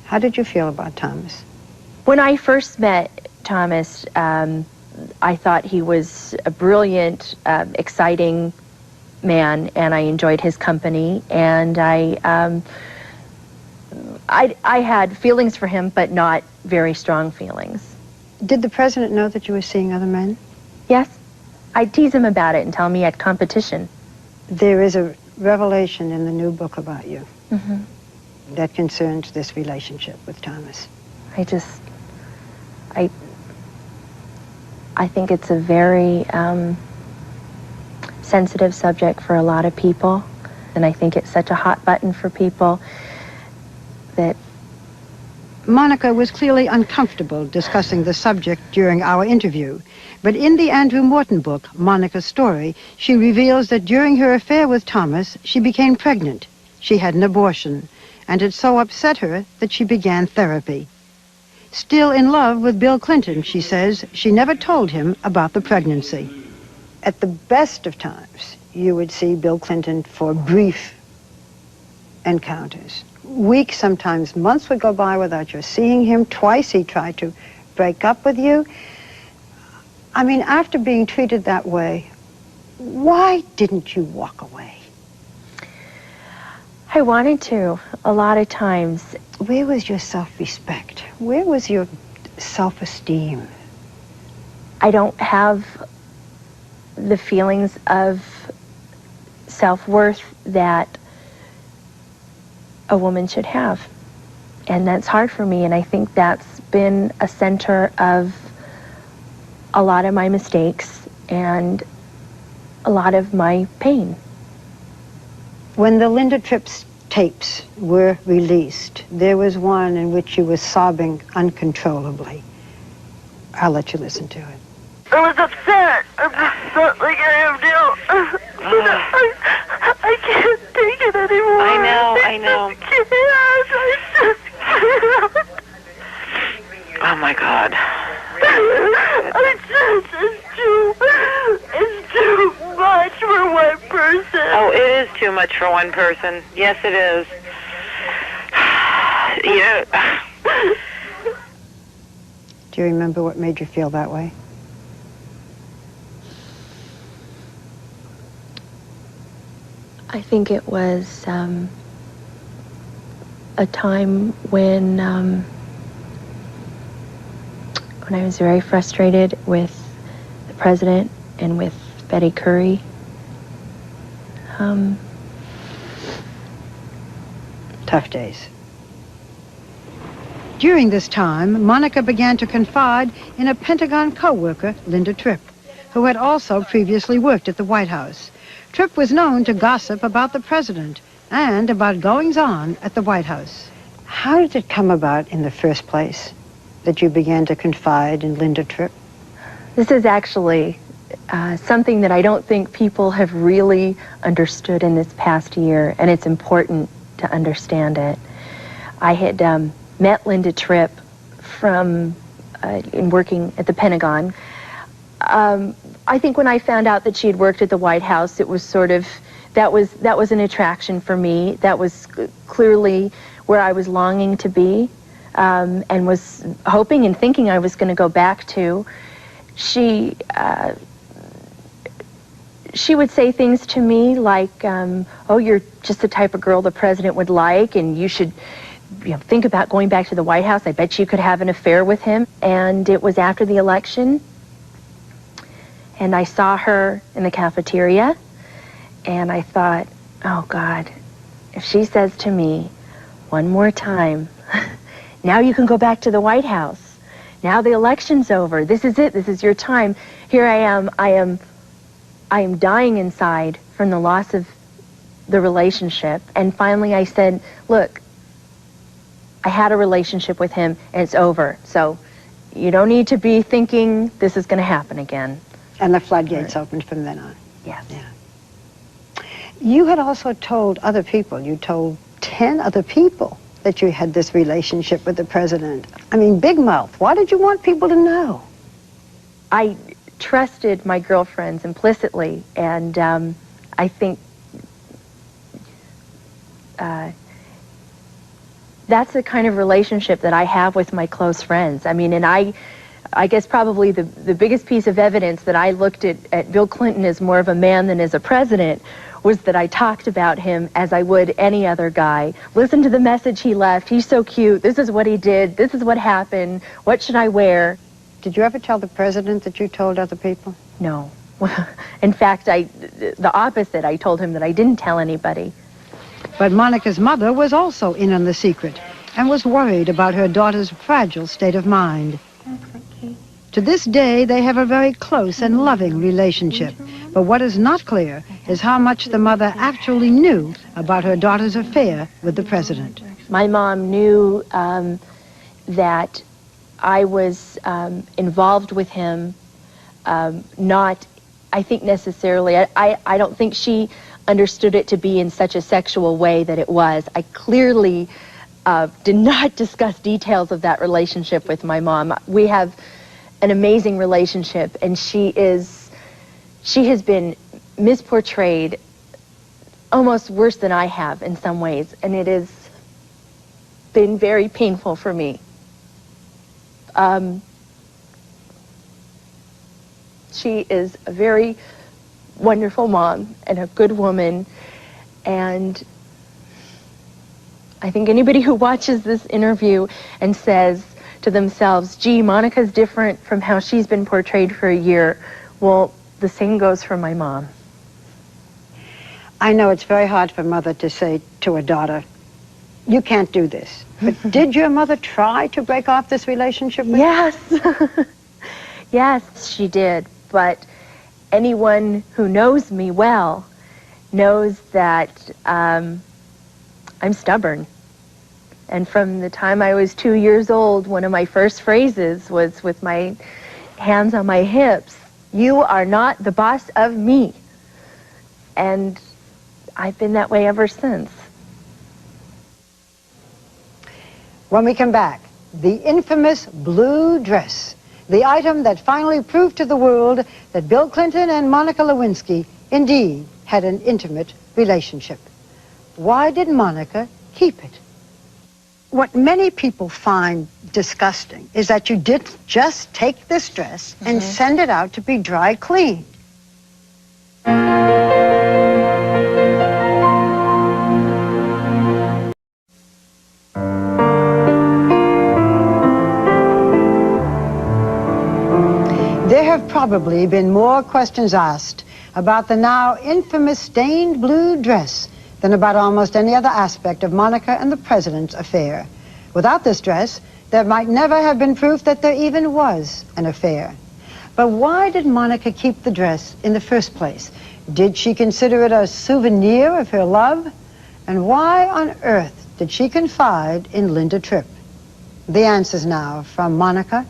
How did you feel about Thomas? When I first met Thomas, I thought he was a brilliant, exciting man, and I enjoyed his company, and I had feelings for him, but not very strong feelings. Did the president know that you were seeing other men? Yes. I'd tease him about it and tell him he had competition. There is a revelation in the new book about you that concerns this relationship with Thomas. I think it's a very sensitive subject for a lot of people, and I think it's such a hot button for people that... Monica was clearly uncomfortable discussing the subject during our interview, but in the Andrew Morton book, Monica's Story, she reveals that during her affair with Thomas, she became pregnant. She had an abortion, and it so upset her that she began therapy. Still in love with Bill Clinton, she says, she never told him about the pregnancy. At the best of times, you would see Bill Clinton for brief encounters. Weeks, sometimes months would go by without your seeing him. Twice he tried to break up with you. I mean, after being treated that way, why didn't you walk away? I wanted to, a lot of times. Where was your self-respect? Where was your self-esteem? I don't have the feelings of self-worth that a woman should have. And that's hard for me, and I think that's been a center of a lot of my mistakes and a lot of my pain. When the Linda Tripp tapes were released, there was one in which you were sobbing uncontrollably. I'll let you listen to it. I was upset. I'm just like I am now. I can't take it anymore. I know. I just can't. Oh my God. It's too much for one person. Oh, it is too much for one person. Yes, it is. Yeah. Do you remember what made you feel that way? I think it was a time when I was very frustrated with the president and with Betty Currie. Tough days. During this time, Monica began to confide in a Pentagon co-worker, Linda Tripp, who had also previously worked at the White House. Tripp was known to gossip about the president and about goings-on at the White House. How did it come about in the first place that you began to confide in Linda Tripp? This is actually something that I don't think people have really understood in this past year, and it's important to understand it. I had met Linda Tripp from in working at the Pentagon. I think when I found out that she had worked at the White House, it was sort of, that was an attraction for me. That was clearly where I was longing to be, and was hoping and thinking I was going to go back to. She would say things to me like, oh, you're just the type of girl the president would like, and you should think about going back to the White House. I bet you could have an affair with him. And it was after the election, and I saw her in the cafeteria, and I thought, oh God, if she says to me one more time, now you can go back to the White House. Now the election's over. This is it. This is your time. Here I am dying inside from the loss of the relationship. And finally I said, look, I had a relationship with him and it's over. So you don't need to be thinking this is going to happen again. And the floodgates opened from then on. Yes. Yeah. You had also told other people, you told 10 other people that you had this relationship with the president. I mean, big mouth. Why did you want people to know? I trusted my girlfriends implicitly, and I think that's the kind of relationship that I have with my close friends. I mean, and I guess probably the biggest piece of evidence that I looked at Bill Clinton as more of a man than as a president was that I talked about him as I would any other guy. Listen to the message he left. He's so cute. This is what he did. This is what happened. What should I wear? Did you ever tell the president that you told other people? No. In fact, the opposite. I told him that I didn't tell anybody. But Monica's mother was also in on the secret and was worried about her daughter's fragile state of mind. To this day, they have a very close and loving relationship. But what is not clear is how much the mother actually knew about her daughter's affair with the president. My mom knew that I was involved with him, not, I think necessarily, I don't think she understood it to be in such a sexual way that it was. I clearly did not discuss details of that relationship with my mom. We have an amazing relationship, and she has been misportrayed almost worse than I have in some ways, and it has been very painful for me. She is a very wonderful mom and a good woman, and I think anybody who watches this interview and says to themselves, gee, Monica's different from how she's been portrayed for a year, well, the same goes for my mom. I know it's very hard for a mother to say to a daughter, you can't do this. But did your mother try to break off this relationship with you? Yes. Yes, she did. But anyone who knows me well knows that I'm stubborn. And from the time I was 2 years old, one of my first phrases was with my hands on my hips, you are not the boss of me. And I've been that way ever since. When we come back, the infamous blue dress, the item that finally proved to the world that Bill Clinton and Monica Lewinsky indeed had an intimate relationship. Why did Monica keep it? What many people find disgusting is that you didn't just take this dress and send it out to be dry cleaned. There have probably been more questions asked about the now infamous stained blue dress than about almost any other aspect of Monica and the president's affair. Without this dress, there might never have been proof that there even was an affair. But why did Monica keep the dress in the first place? Did she consider it a souvenir of her love? And why on earth did she confide in Linda Tripp? The answers now from Monica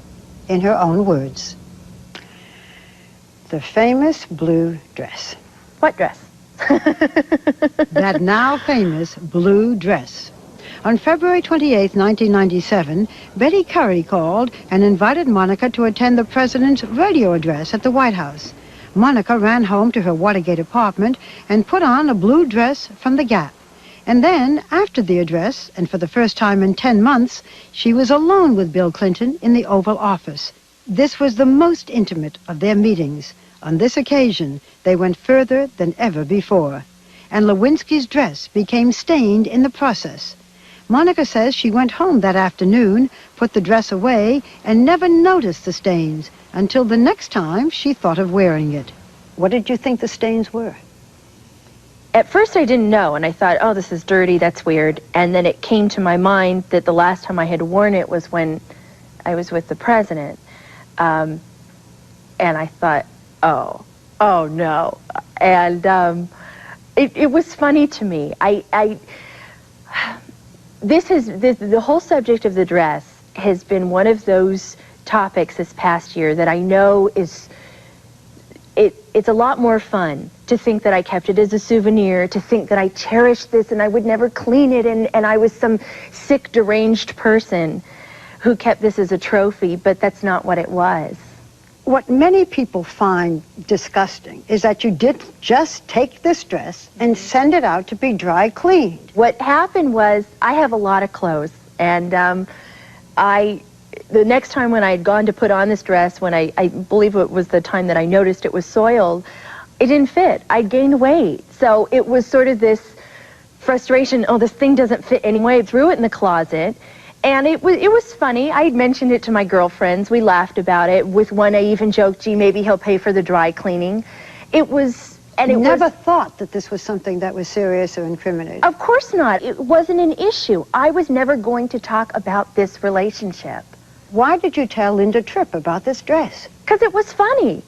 in her own words. The famous blue dress. What dress? That now famous blue dress. On February 28, 1997, Betty Curry called and invited Monica to attend the president's radio address at the White House. Monica ran home to her Watergate apartment and put on a blue dress from the Gap. And then, after the address, and for the first time in 10 months, she was alone with Bill Clinton in the Oval Office. This was the most intimate of their meetings. On this occasion, they went further than ever before. And Lewinsky's dress became stained in the process. Monica says she went home that afternoon, put the dress away, and never noticed the stains until the next time she thought of wearing it. What did you think the stains were? At first I didn't know, and I thought, oh, this is dirty, that's weird. And then it came to my mind that the last time I had worn it was when I was with the president. And I thought, oh no. And it was funny to me. The whole subject of the dress has been one of those topics this past year that I know it's a lot more fun to think that I kept it as a souvenir, to think that I cherished this and I would never clean it, and I was some sick, deranged person who kept this as a trophy, but that's not what it was. What many people find disgusting is that you didn't just take this dress and send it out to be dry cleaned. What happened was, I have a lot of clothes, and the next time when I had gone to put on this dress, when I believe it was the time that I noticed it was soiled, it didn't fit. I'd gained weight. So it was sort of this frustration, oh, this thing doesn't fit anyway. I threw it in the closet. And it was funny. I had mentioned it to my girlfriends. We laughed about it. With one, I even joked, gee, maybe he'll pay for the dry cleaning. Never thought that this was something that was serious or incriminating. Of course not. It wasn't an issue. I was never going to talk about this relationship. Why did you tell Linda Tripp about this dress? Because it was funny.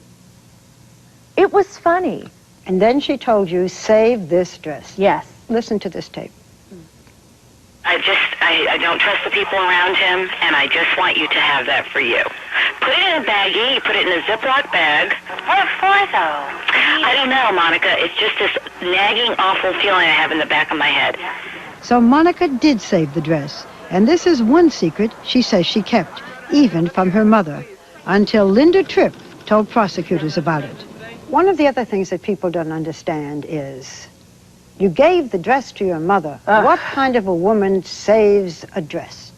It was funny. And then she told you, save this dress. Yes. Listen to this tape. I don't trust the people around him, and I just want you to have that for you. Put it in a baggie, you put it in a Ziploc bag. What for, though? I don't know, Monica. It's just this nagging, awful feeling I have in the back of my head. So Monica did save the dress, and this is one secret she says she kept, even from her mother, until Linda Tripp told prosecutors about it. One of the other things that people don't understand is you gave the dress to your mother. What kind of a woman saves a dress?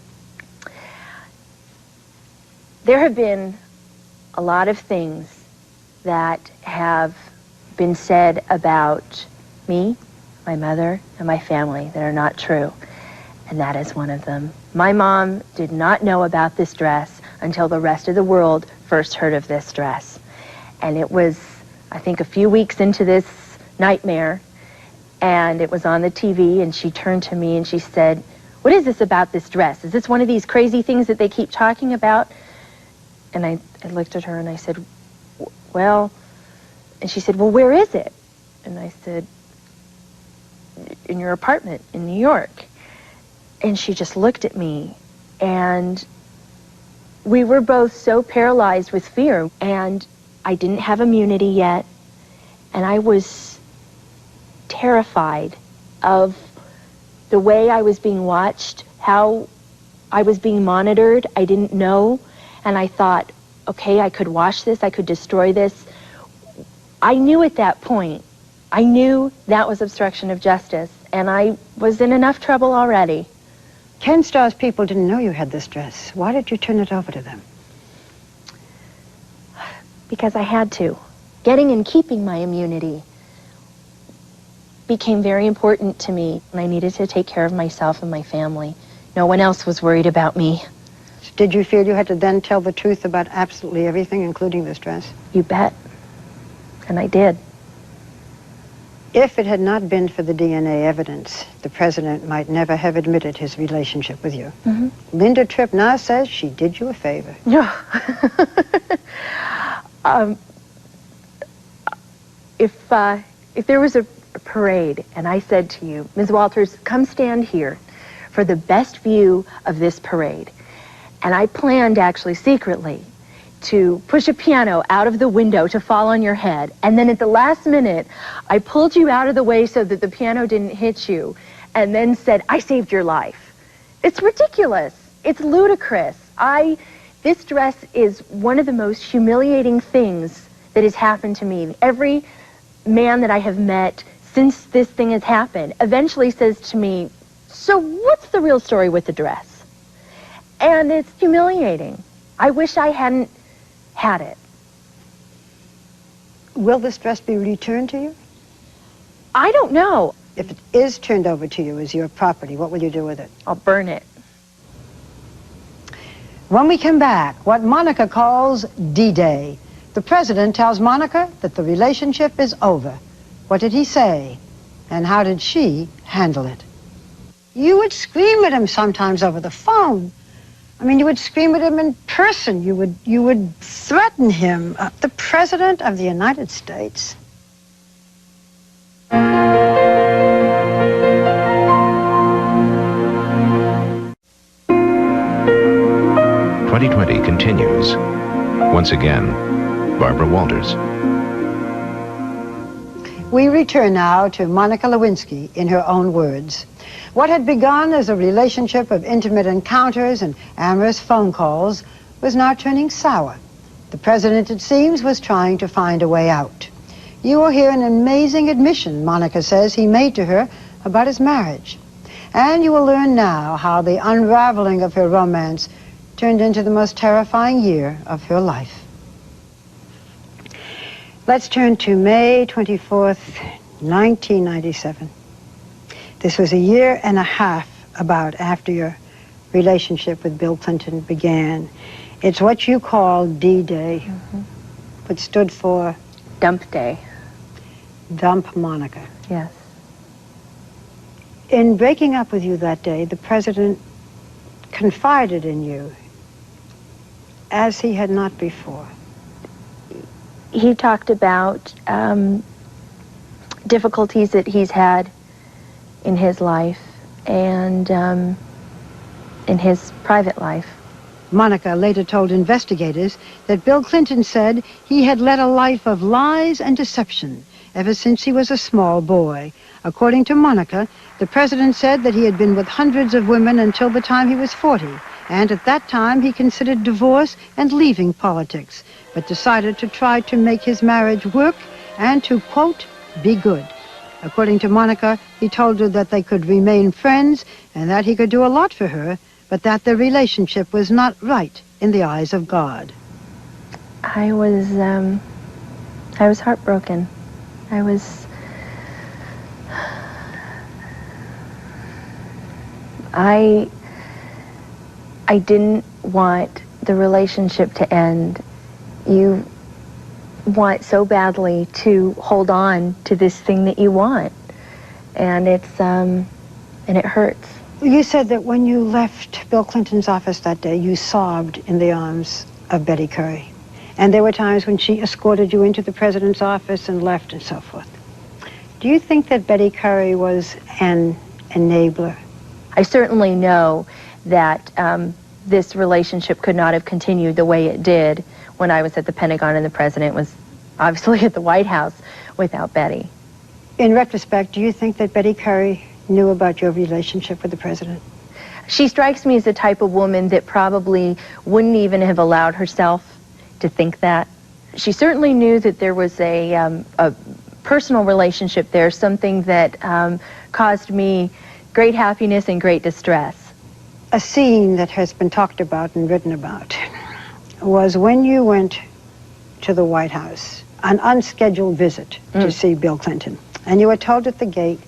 There have been a lot of things that have been said about me, my mother, and my family that are not true, and that is one of them. My mom did not know about this dress until the rest of the world first heard of this dress. And it was, I think, a few weeks into this nightmare, and it was on the TV, and she turned to me and she said, what is this about this dress? Is this one of these crazy things that they keep talking about? And I looked at her and I said, well, and she said, well, where is it? And I said, in your apartment in New York. And she just looked at me, and we were both so paralyzed with fear, and I didn't have immunity yet, and I was terrified of the way I was being watched, how I was being monitored. I didn't know, and I thought, okay, I could wash this, I could destroy this. I knew at that point, I knew that was obstruction of justice, and I was in enough trouble already. Ken Starr's people didn't know you had this dress. Why did you turn it over to them? Because I had to. Getting and keeping my immunity became very important to me, and I needed to take care of myself and my family. No one else was worried about me. Did you feel you had to then tell the truth about absolutely everything, including this dress? You bet. And I did. If it had not been for the DNA evidence, the president might never have admitted his relationship with you. Mm-hmm. Linda Tripp now says she did you a favor. No. If there was a parade and I said to you, Ms. Walters, come stand here for the best view of this parade. And I planned actually secretly to push a piano out of the window to fall on your head, and then at the last minute, I pulled you out of the way so that the piano didn't hit you, and then said, I saved your life. It's ridiculous. It's ludicrous. This dress is one of the most humiliating things that has happened to me. Every man that I have met since this thing has happened eventually says to me, so what's the real story with the dress? And it's humiliating. I wish I hadn't had it. Will this dress be returned to you? I don't know. If it is turned over to you as your property, what will you do with it? I'll burn it. When we come back, what Monica calls D-Day. The president tells Monica that the relationship is over. What did he say? And how did she handle it? You would scream at him sometimes over the phone. I mean, you would scream at him in person. You would threaten him. The President of the United States. 2020 continues. Once again, Barbara Walters. We return now to Monica Lewinsky in her own words. What had begun as a relationship of intimate encounters and amorous phone calls was now turning sour. The president, it seems, was trying to find a way out. You will hear an amazing admission, Monica says, he made to her about his marriage. And you will learn now how the unraveling of her romance turned into the most terrifying year of her life. Let's turn to May 24th, 1997. This was a year and a half about after your relationship with Bill Clinton began. It's what you call D-Day, which stood for? Dump Day. Dump Monica. Yes. In breaking up with you that day, the president confided in you as he had not before. He talked about difficulties that he's had in his life and in his private life. Monica later told investigators that Bill Clinton said he had led a life of lies and deception ever since he was a small boy. According to Monica, the president said that he had been with hundreds of women until the time he was 40, and at that time he considered divorce and leaving politics, but decided to try to make his marriage work and to, quote, be good. According to Monica, he told her that they could remain friends and that he could do a lot for her, but that their relationship was not right in the eyes of God. I was heartbroken. I didn't want the relationship to end. You want so badly to hold on to this thing that you want, and it hurts. You said that when you left Bill Clinton's office that day, you sobbed in the arms of Betty Curry. And there were times when she escorted you into the president's office and left and so forth. Do you think that Betty Curry was an enabler? I certainly know that this relationship could not have continued the way it did when I was at the Pentagon and the president was obviously at the White House without Betty. In retrospect, do you think that Betty Curry knew about your relationship with the president? She strikes me as the type of woman that probably wouldn't even have allowed herself to think that. She certainly knew that there was a personal relationship there, something that caused me great happiness and great distress. A scene that has been talked about and written about was when you went to the White House, an unscheduled visit to see Bill Clinton. And you were told at the gate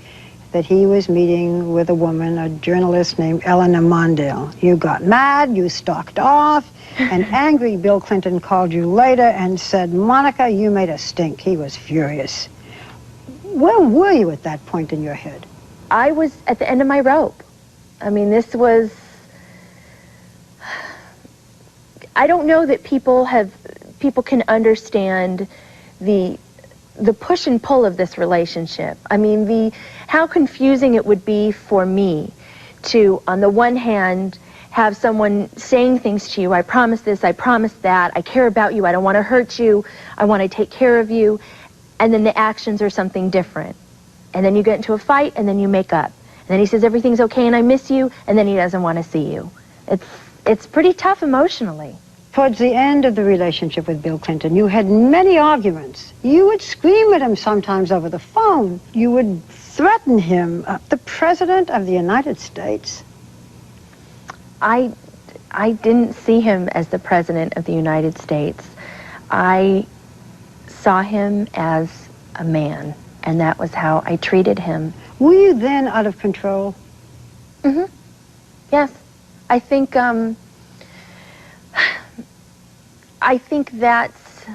that he was meeting with a woman, a journalist named Eleanor Mondale. You got mad, you stalked off, and angry Bill Clinton called you later and said, Monica, you made a stink. He was furious. Where were you at that point in your head? I was at the end of my rope. I mean, this was... I don't know that people can understand the push and pull of this relationship. I mean, how confusing it would be for me to, on the one hand, have someone saying things to you, I promise this, I promise that, I care about you, I don't want to hurt you, I want to take care of you, and then the actions are something different. And then you get into a fight, and then you make up. And then he says everything's okay and I miss you, and then he doesn't want to see you. It's pretty tough emotionally. Towards the end of the relationship with Bill Clinton, you had many arguments. You would scream at him sometimes over the phone. You would threaten him. The President of the United States. I didn't see him as the President of the United States. I saw him as a man, and that was how I treated him. Were you then out of control? Mm-hmm. Yes. I think that's,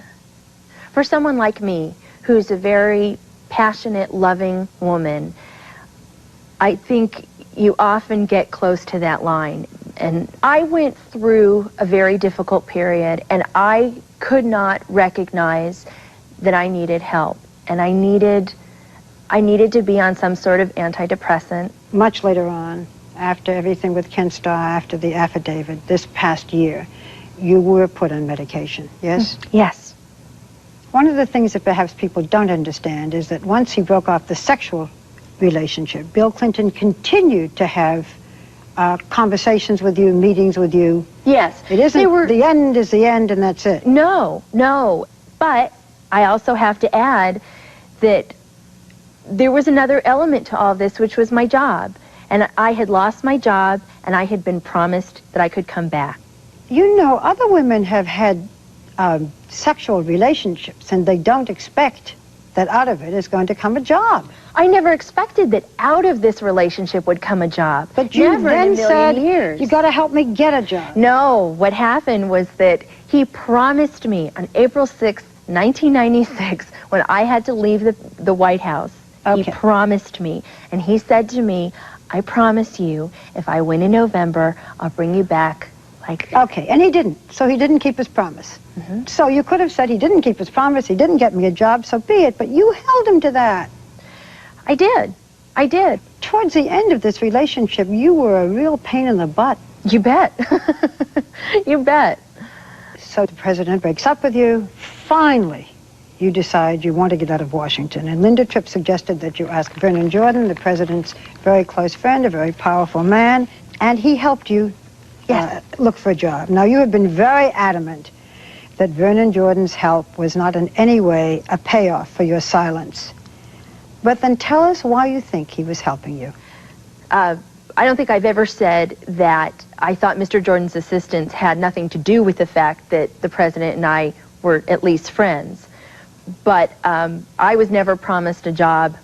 for someone like me, who's a very passionate, loving woman, I think you often get close to that line. And I went through a very difficult period, and I could not recognize that I needed help. And I needed to be on some sort of antidepressant. Much later on, after everything with Ken Starr, after the affidavit, this past year, you were put on medication, yes? Yes. One of the things that perhaps people don't understand is that once he broke off the sexual relationship, Bill Clinton continued to have conversations with you, meetings with you. Yes. It isn't the end is the end and that's it. No, no. But I also have to add that there was another element to all this, which was my job. And I had lost my job, and I had been promised that I could come back. You know, other women have had sexual relationships, and they don't expect that out of it is going to come a job. I never expected that out of this relationship would come a job. But you never then in a million said, years. you got to help me get a job. No, what happened was that he promised me on April 6th, 1996, when I had to leave the White House, okay. He promised me, and he said to me, I promise you, if I win in November, I'll bring you back like this. Okay, and he didn't. So he didn't keep his promise. Mm-hmm. So you could have said he didn't keep his promise, he didn't get me a job, so be it. But you held him to that. I did. I did. Towards the end of this relationship, you were a real pain in the butt. You bet. You bet. So the president breaks up with you. Finally, you decide you want to get out of Washington. And Linda Tripp suggested that you ask Vernon Jordan, the president's very close friend, a very powerful man, and he helped you look for a job. Now, you have been very adamant that Vernon Jordan's help was not in any way a payoff for your silence. But then tell us why you think he was helping you. I don't think I've ever said that I thought Mr. Jordan's assistance had nothing to do with the fact that the president and I were at least friends. But I was never promised a job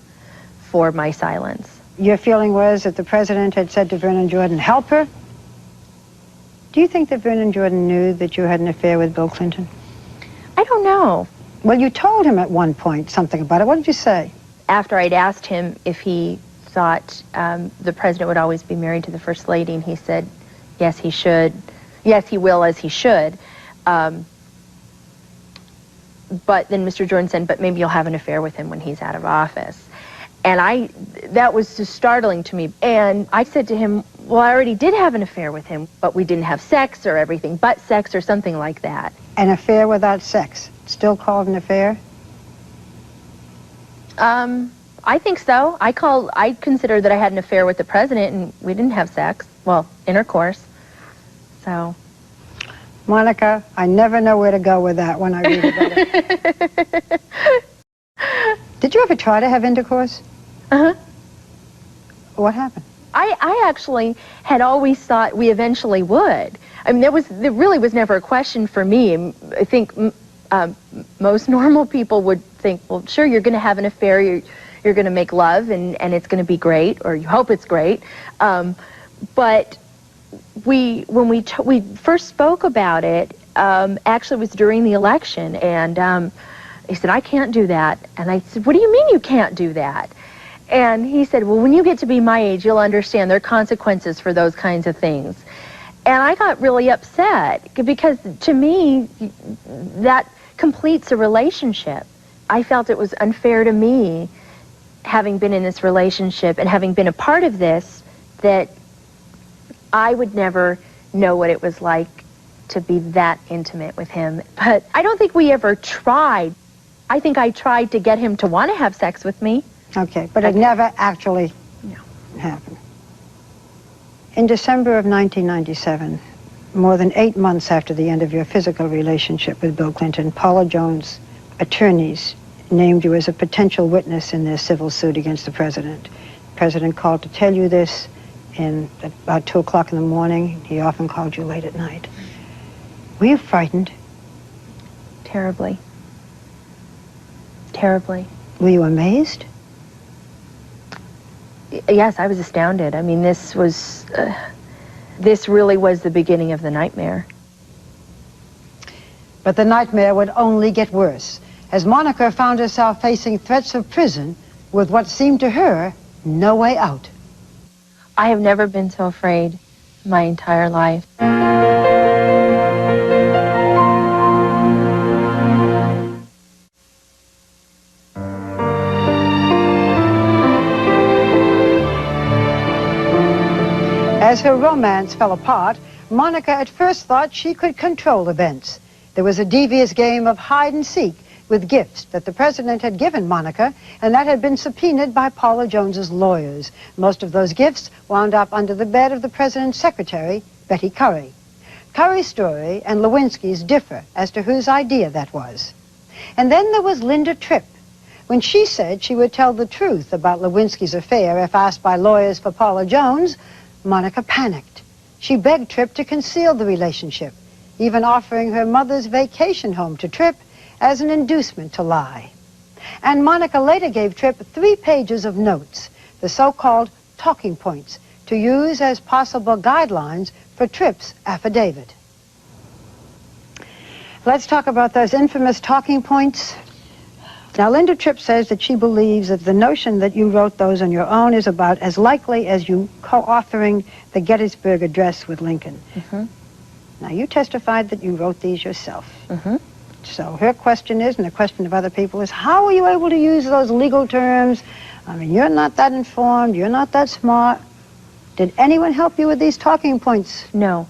for my silence. Your feeling was that the president had said to Vernon Jordan, help her? Do you think that Vernon Jordan knew that you had an affair with Bill Clinton? I don't know. Well, you told him at one point something about it. What did you say? After I'd asked him if he thought the president would always be married to the First Lady, and he said, yes, he should. Yes, he will, as he should. But then Mr. Jordan said, but maybe you'll have an affair with him when he's out of office. And that was just startling to me. And I said to him, well, I already did have an affair with him, but we didn't have sex or everything but sex or something like that. An affair without sex, still called an affair? I think so. I consider that I had an affair with the president, and we didn't have sex. Well, intercourse. So. Monica, I never know where to go with that when I read about it. Did you ever try to have intercourse? Uh-huh. What happened? I actually had always thought we eventually would. I mean, there really was never a question for me. I think most normal people would think, well, sure, you're going to have an affair, you're going to make love, and it's going to be great, or you hope it's great. But when we first spoke about it, actually it was during the election, and he said, I can't do that. And I said, what do you mean you can't do that? And he said, well, when you get to be my age, you'll understand there are consequences for those kinds of things. And I got really upset, because to me, that completes a relationship. I felt it was unfair to me, having been in this relationship and having been a part of this, that I would never know what it was like to be that intimate with him. But I don't think we ever tried. I think I tried to get him to want to have sex with me. Okay, but it never actually happened. In December of 1997, more than 8 months after the end of your physical relationship with Bill Clinton, Paula Jones' attorneys named you as a potential witness in their civil suit against the president. The president called to tell you this in about 2 o'clock in the morning. He often called you late at night. Were you frightened? Terribly. Terribly. Were you amazed? Yes, I was astounded. I mean, this really was the beginning of the nightmare. But the nightmare would only get worse, as Monica found herself facing threats of prison with what seemed to her no way out. I have never been so afraid my entire life. As her romance fell apart, Monica at first thought she could control events. There was a devious game of hide and seek with gifts that the president had given Monica, and that had been subpoenaed by Paula Jones's lawyers. Most of those gifts wound up under the bed of the president's secretary, Betty Curry. Curry's story and Lewinsky's differ as to whose idea that was. And then there was Linda Tripp. When she said she would tell the truth about Lewinsky's affair if asked by lawyers for Paula Jones, Monica panicked. She begged Tripp to conceal the relationship, even offering her mother's vacation home to Tripp as an inducement to lie. And Monica later gave Tripp 3 pages of notes, the so-called talking points, to use as possible guidelines for Tripp's affidavit. Let's talk about those infamous talking points. Now, Linda Tripp says that she believes that the notion that you wrote those on your own is about as likely as you co-authoring the Gettysburg Address with Lincoln. Mm-hmm. Now, you testified that you wrote these yourself. Mm-hmm. So her question is, and the question of other people is, how were you able to use those legal terms? I mean, you're not that informed, you're not that smart. Did anyone help you with these talking points? No.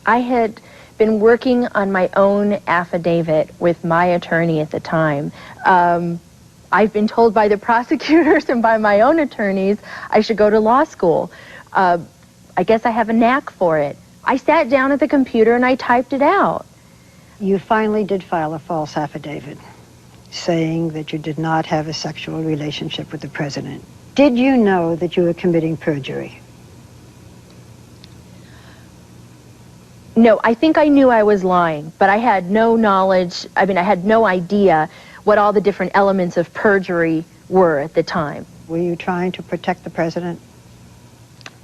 I had been working on my own affidavit with my attorney at the time. I've been told by the prosecutors and by my own attorneys I should go to law school. I guess I have a knack for it. I sat down at the computer and I typed it out. You finally did file a false affidavit saying that you did not have a sexual relationship with the president. Did you know that you were committing perjury? No, I think I knew I was lying, but I had no knowledge, I had no idea what all the different elements of perjury were at the time. Were you trying to protect the president?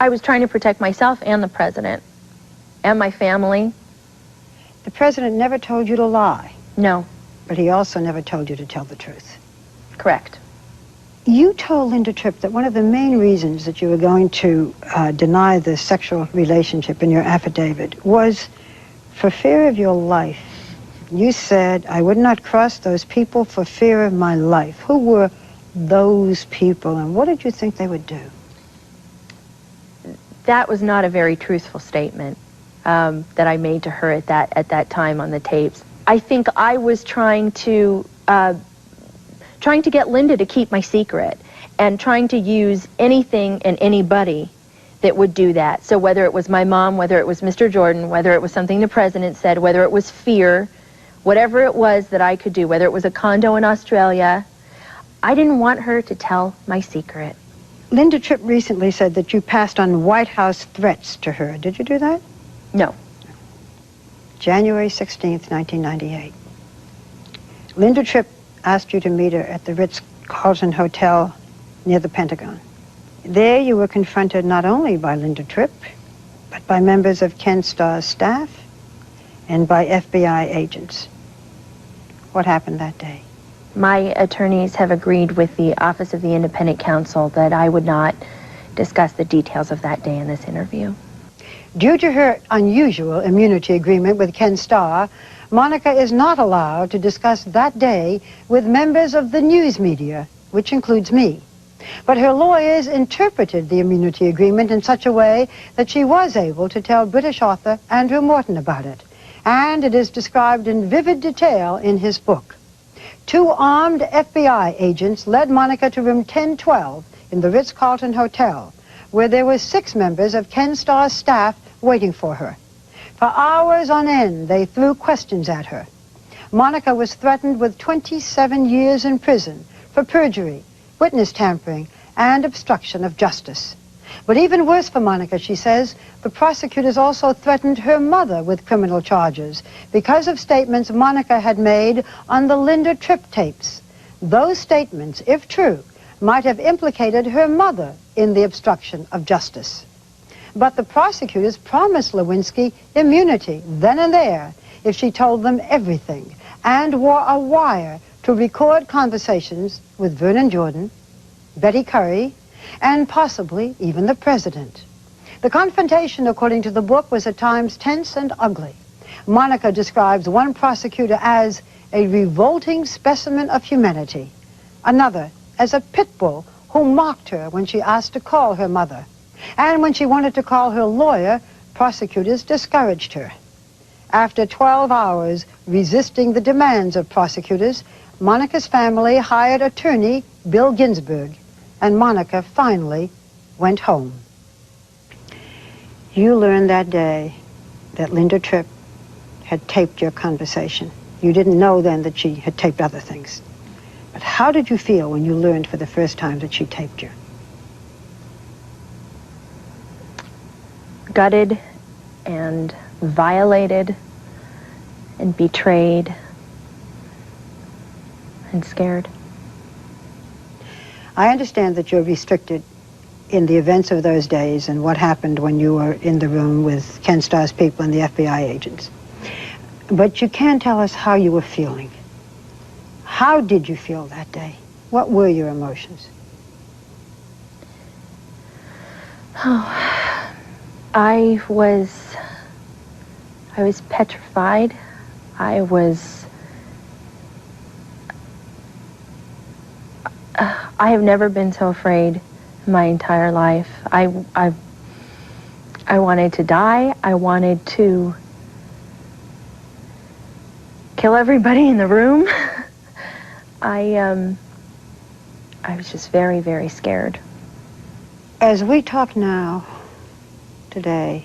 I was trying to protect myself and the president and my family. The president never told you to lie. No. But he also never told you to tell the truth. Correct. You told Linda Tripp that one of the main reasons that you were going to deny the sexual relationship in your affidavit was for fear of your life. You said, I would not cross those people for fear of my life. Who were those people, and what did you think they would do? That was not a very truthful statement that I made to her at that time on the tapes. I think I was trying to get Linda to keep my secret and trying to use anything and anybody that would do that. So whether it was my mom, whether it was Mr. Jordan, whether it was something the president said, whether it was fear, whatever it was that I could do, whether it was a condo in Australia, I didn't want her to tell my secret. Linda Tripp recently said that you passed on White House threats to her. Did you do that? No. January 16th, 1998. Linda Tripp asked you to meet her at the Ritz-Carlton Hotel near the Pentagon. There you were confronted not only by Linda Tripp, but by members of Ken Starr's staff and by FBI agents. What happened that day? My attorneys have agreed with the Office of the Independent Counsel that I would not discuss the details of that day in this interview. Due to her unusual immunity agreement with Ken Starr, Monica is not allowed to discuss that day with members of the news media, which includes me. But her lawyers interpreted the immunity agreement in such a way that she was able to tell British author Andrew Morton about it. And it is described in vivid detail in his book. 2 armed FBI agents led Monica to room 1012 in the Ritz-Carlton Hotel, where there were 6 members of Ken Starr's staff waiting for her. For hours on end, they threw questions at her. Monica was threatened with 27 years in prison for perjury, witness tampering, and obstruction of justice. But even worse for Monica, she says, the prosecutors also threatened her mother with criminal charges because of statements Monica had made on the Linda Tripp tapes. Those statements, if true, might have implicated her mother in the obstruction of justice. But the prosecutors promised Lewinsky immunity then and there if she told them everything and wore a wire to record conversations with Vernon Jordan, Betty Curry, and possibly even the president. The confrontation, according to the book, was at times tense and ugly. Monica describes one prosecutor as a revolting specimen of humanity, another as a pit bull who mocked her when she asked to call her mother. And when she wanted to call her lawyer, prosecutors discouraged her. After 12 hours resisting the demands of prosecutors, Monica's family hired attorney Bill Ginsburg, and Monica finally went home. You learned that day that Linda Tripp had taped your conversation. You didn't know then that she had taped other things. But how did you feel when you learned for the first time that she taped you? Gutted and violated and betrayed and scared. I understand that you're restricted in the events of those days and what happened when you were in the room with Ken Starr's people and the FBI agents. But you can tell us how you were feeling. How did you feel that day? What were your emotions? Oh, I was petrified. I have never been so afraid in my entire life. I wanted to die. I wanted to kill everybody in the room. I was just very, very scared. As we talk now, today,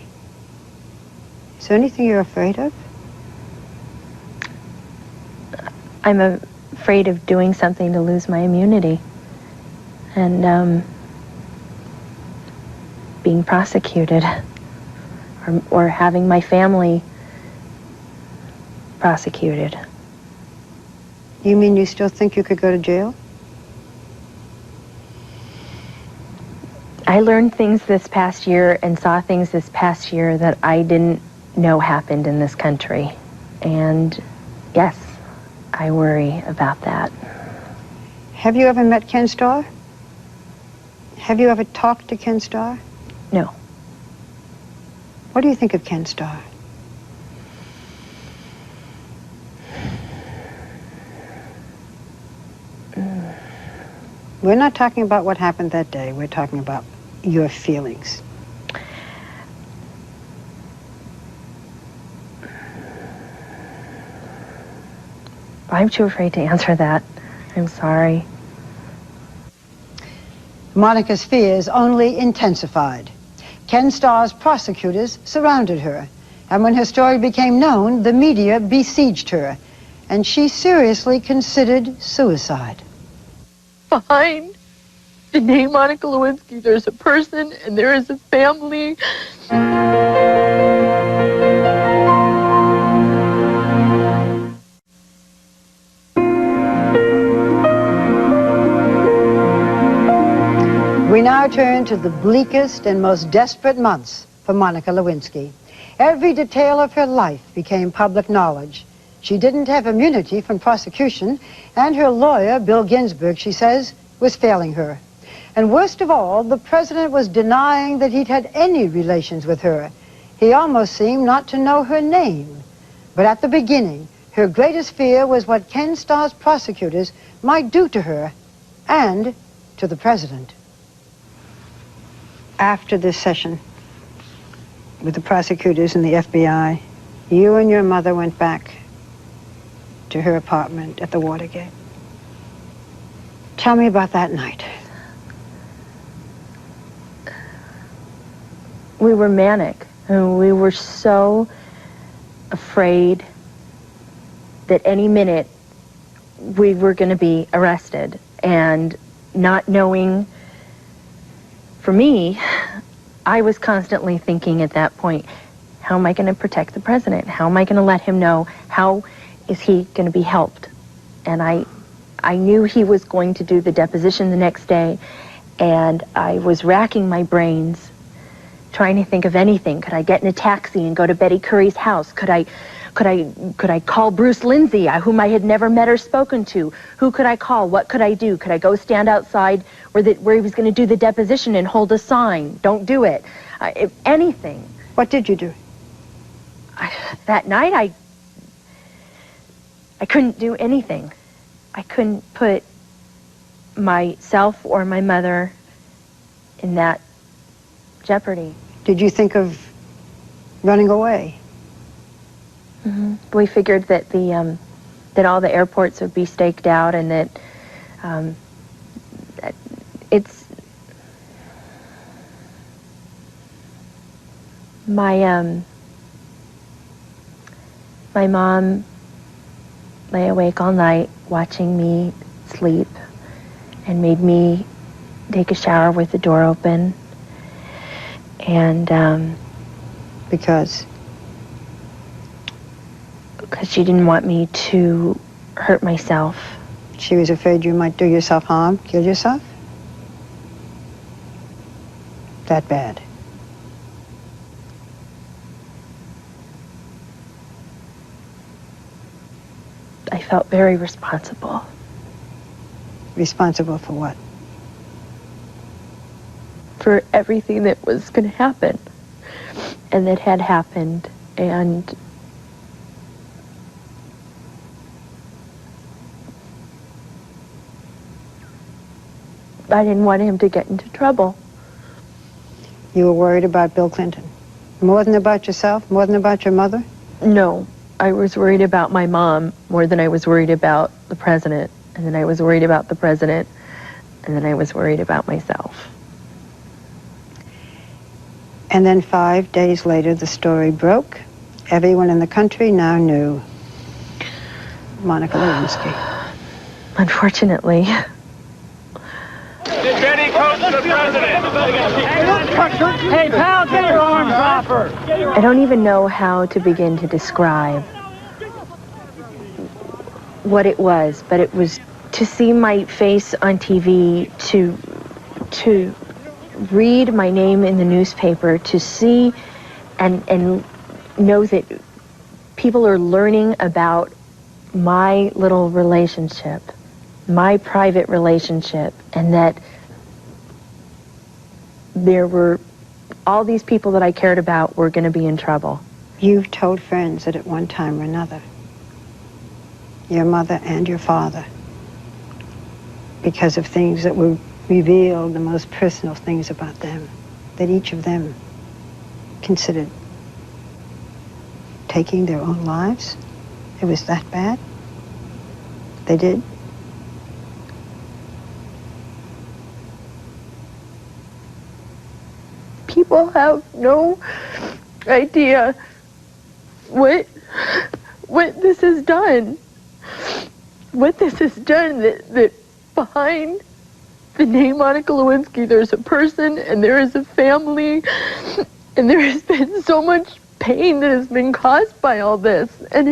is there anything you're afraid of? I'm afraid of doing something to lose my immunity and being prosecuted or having my family prosecuted. You mean you still think you could go to jail? I learned things this past year and saw things this past year that I didn't know happened in this country. And yes, I worry about that. Have you ever met Ken Starr? Have you ever talked to Ken Starr? No. What do you think of Ken Starr? We're not talking about what happened that day. We're talking about your feelings. I'm too afraid to answer that. I'm sorry. Monica's fears only intensified. Ken Starr's prosecutors surrounded her. And when her story became known, the media besieged her. And she seriously considered suicide. Behind the name Monica Lewinsky, there's a person and there is a family. We now turn to the bleakest and most desperate months for Monica Lewinsky. Every detail of her life became public knowledge. She didn't have immunity from prosecution, and her lawyer, Bill Ginsburg, she says, was failing her. And worst of all, the president was denying that he'd had any relations with her. He almost seemed not to know her name. But at the beginning, her greatest fear was what Ken Starr's prosecutors might do to her and to the president. After this session with the prosecutors and the FBI, you and your mother went back to her apartment at the Watergate. Tell me about that night. We were manic, and we were so afraid that any minute we were going to be arrested, and not knowing, for me, I was constantly thinking at that point, how am I going to protect the president? How am I going to let him know? How is he going to be helped? And I knew he was going to do the deposition the next day, and I was racking my brains trying to think of anything. Could I get in a taxi and go to Betty Curry's house? Could I call Bruce Lindsay, whom I had never met or spoken to? Who could I call? What could I do? Could I go stand outside where he was going to do the deposition and hold a sign? Don't do it. If anything. What did you do? That night, I couldn't do anything. I couldn't put myself or my mother in that jeopardy. Did you think of running away? Mm-hmm. We figured that that all the airports would be staked out, and that it's my mom lay awake all night watching me sleep and made me take a shower with the door open. And because she didn't want me to hurt myself. She was afraid you might do yourself harm, kill yourself? That bad? I felt very responsible. Responsible for what? For everything that was going to happen and that had happened. And I didn't want him to get into trouble. You were worried about Bill Clinton? More than about yourself? More than about your mother? No. I was worried about my mom more than I was worried about the president. And then I was worried about the president. And then I was worried about myself. And then 5 days later, the story broke. Everyone in the country now knew Monica Lewinsky. Unfortunately. Did Benny coach the president? Hey, pal, get your arms off her. I don't even know how to begin to describe what it was, but it was to see my face on TV, to read my name in the newspaper, to see and know that people are learning about my little relationship, my private relationship, and that there were all these people that I cared about were going to be in trouble. You've told friends that at one time or another, your mother and your father, because of things that were revealed, the most personal things about them, that each of them considered taking their own lives? It was that bad? They did? People have no idea what this has done. What this has done, that behind the name Monica Lewinsky, there's a person and there is a family, and there has been so much pain that has been caused by all this. And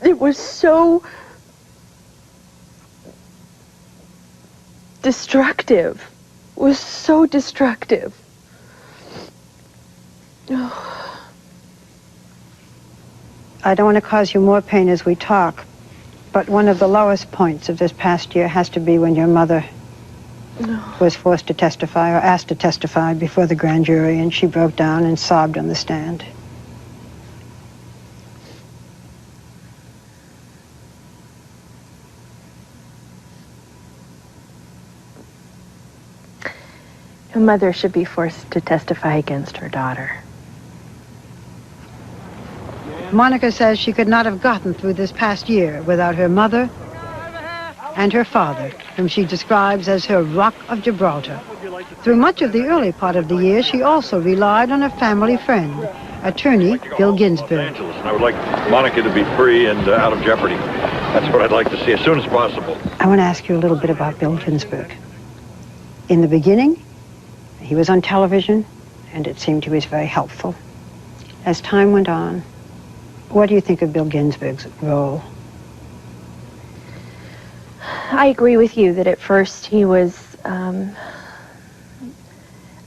it was so destructive. It was so destructive. I don't want to cause you more pain as we talk, but one of the lowest points of this past year has to be when your mother was forced to testify, or asked to testify before the grand jury, and she broke down and sobbed on the stand. mother should be forced to testify against her daughter. Monica says she could not have gotten through this past year without her mother and her father, whom she describes as her Rock of Gibraltar. Through much of the early part of the year, she also relied on a family friend, attorney Bill Ginsburg. I would like Monica to be free and out of jeopardy. That's what I'd like to see as soon as possible. I want to ask you a little bit about Bill Ginsburg. In the beginning, he was on television, and it seemed he was very helpful. As time went on, what do you think of Bill Ginsburg's role? I agree with you that at first he was, I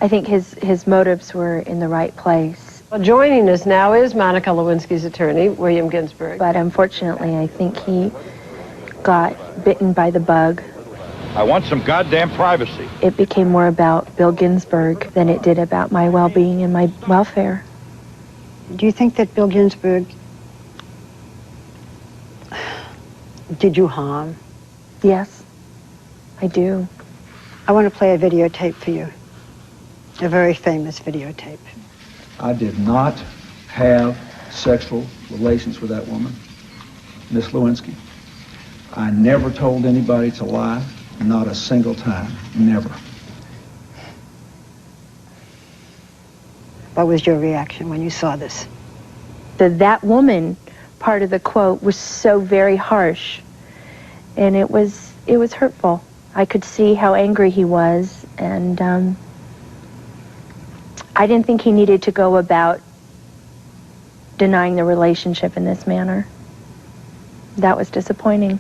think his motives were in the right place. Well, joining us now is Monica Lewinsky's attorney, William Ginsburg. But unfortunately, I think he got bitten by the bug. I want some goddamn privacy. It became more about Bill Ginsburg than it did about my well-being and my welfare. Do you think that Bill Ginsburg did you harm? Yes, I do. I want to play a videotape for you, a very famous videotape. I did not have sexual relations with that woman, Miss Lewinsky. I never told anybody to lie, not a single time, never. What was your reaction when you saw this? That woman part of the quote was so very harsh, and it was hurtful. I could see how angry he was, and I didn't think he needed to go about denying the relationship in this manner. That was disappointing.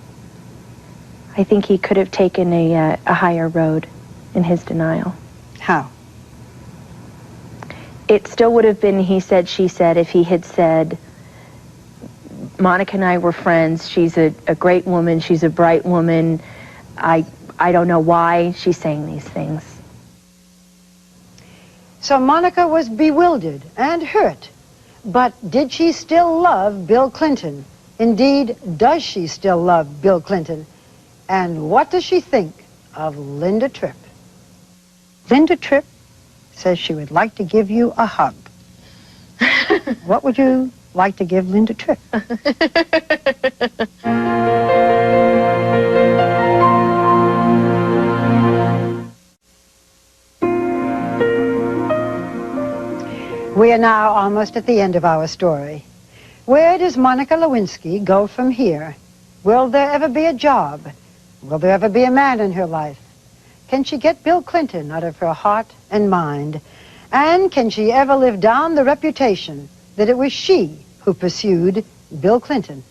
I think he could have taken a higher road in his denial. How? It still would have been he said, she said, if he had said, Monica and I were friends, she's a great woman, she's a bright woman, I don't know why she's saying these things. So Monica was bewildered and hurt, but did she still love Bill Clinton? Indeed, does she still love Bill Clinton? And what does she think of Linda Tripp? Linda Tripp says she would like to give you a hug. What would you like to give Linda Tripp? We are now almost at the end of our story. Where does Monica Lewinsky go from here? Will there ever be a job? Will there ever be a man in her life? Can she get Bill Clinton out of her heart and mind? And can she ever live down the reputation that it was she who pursued Bill Clinton?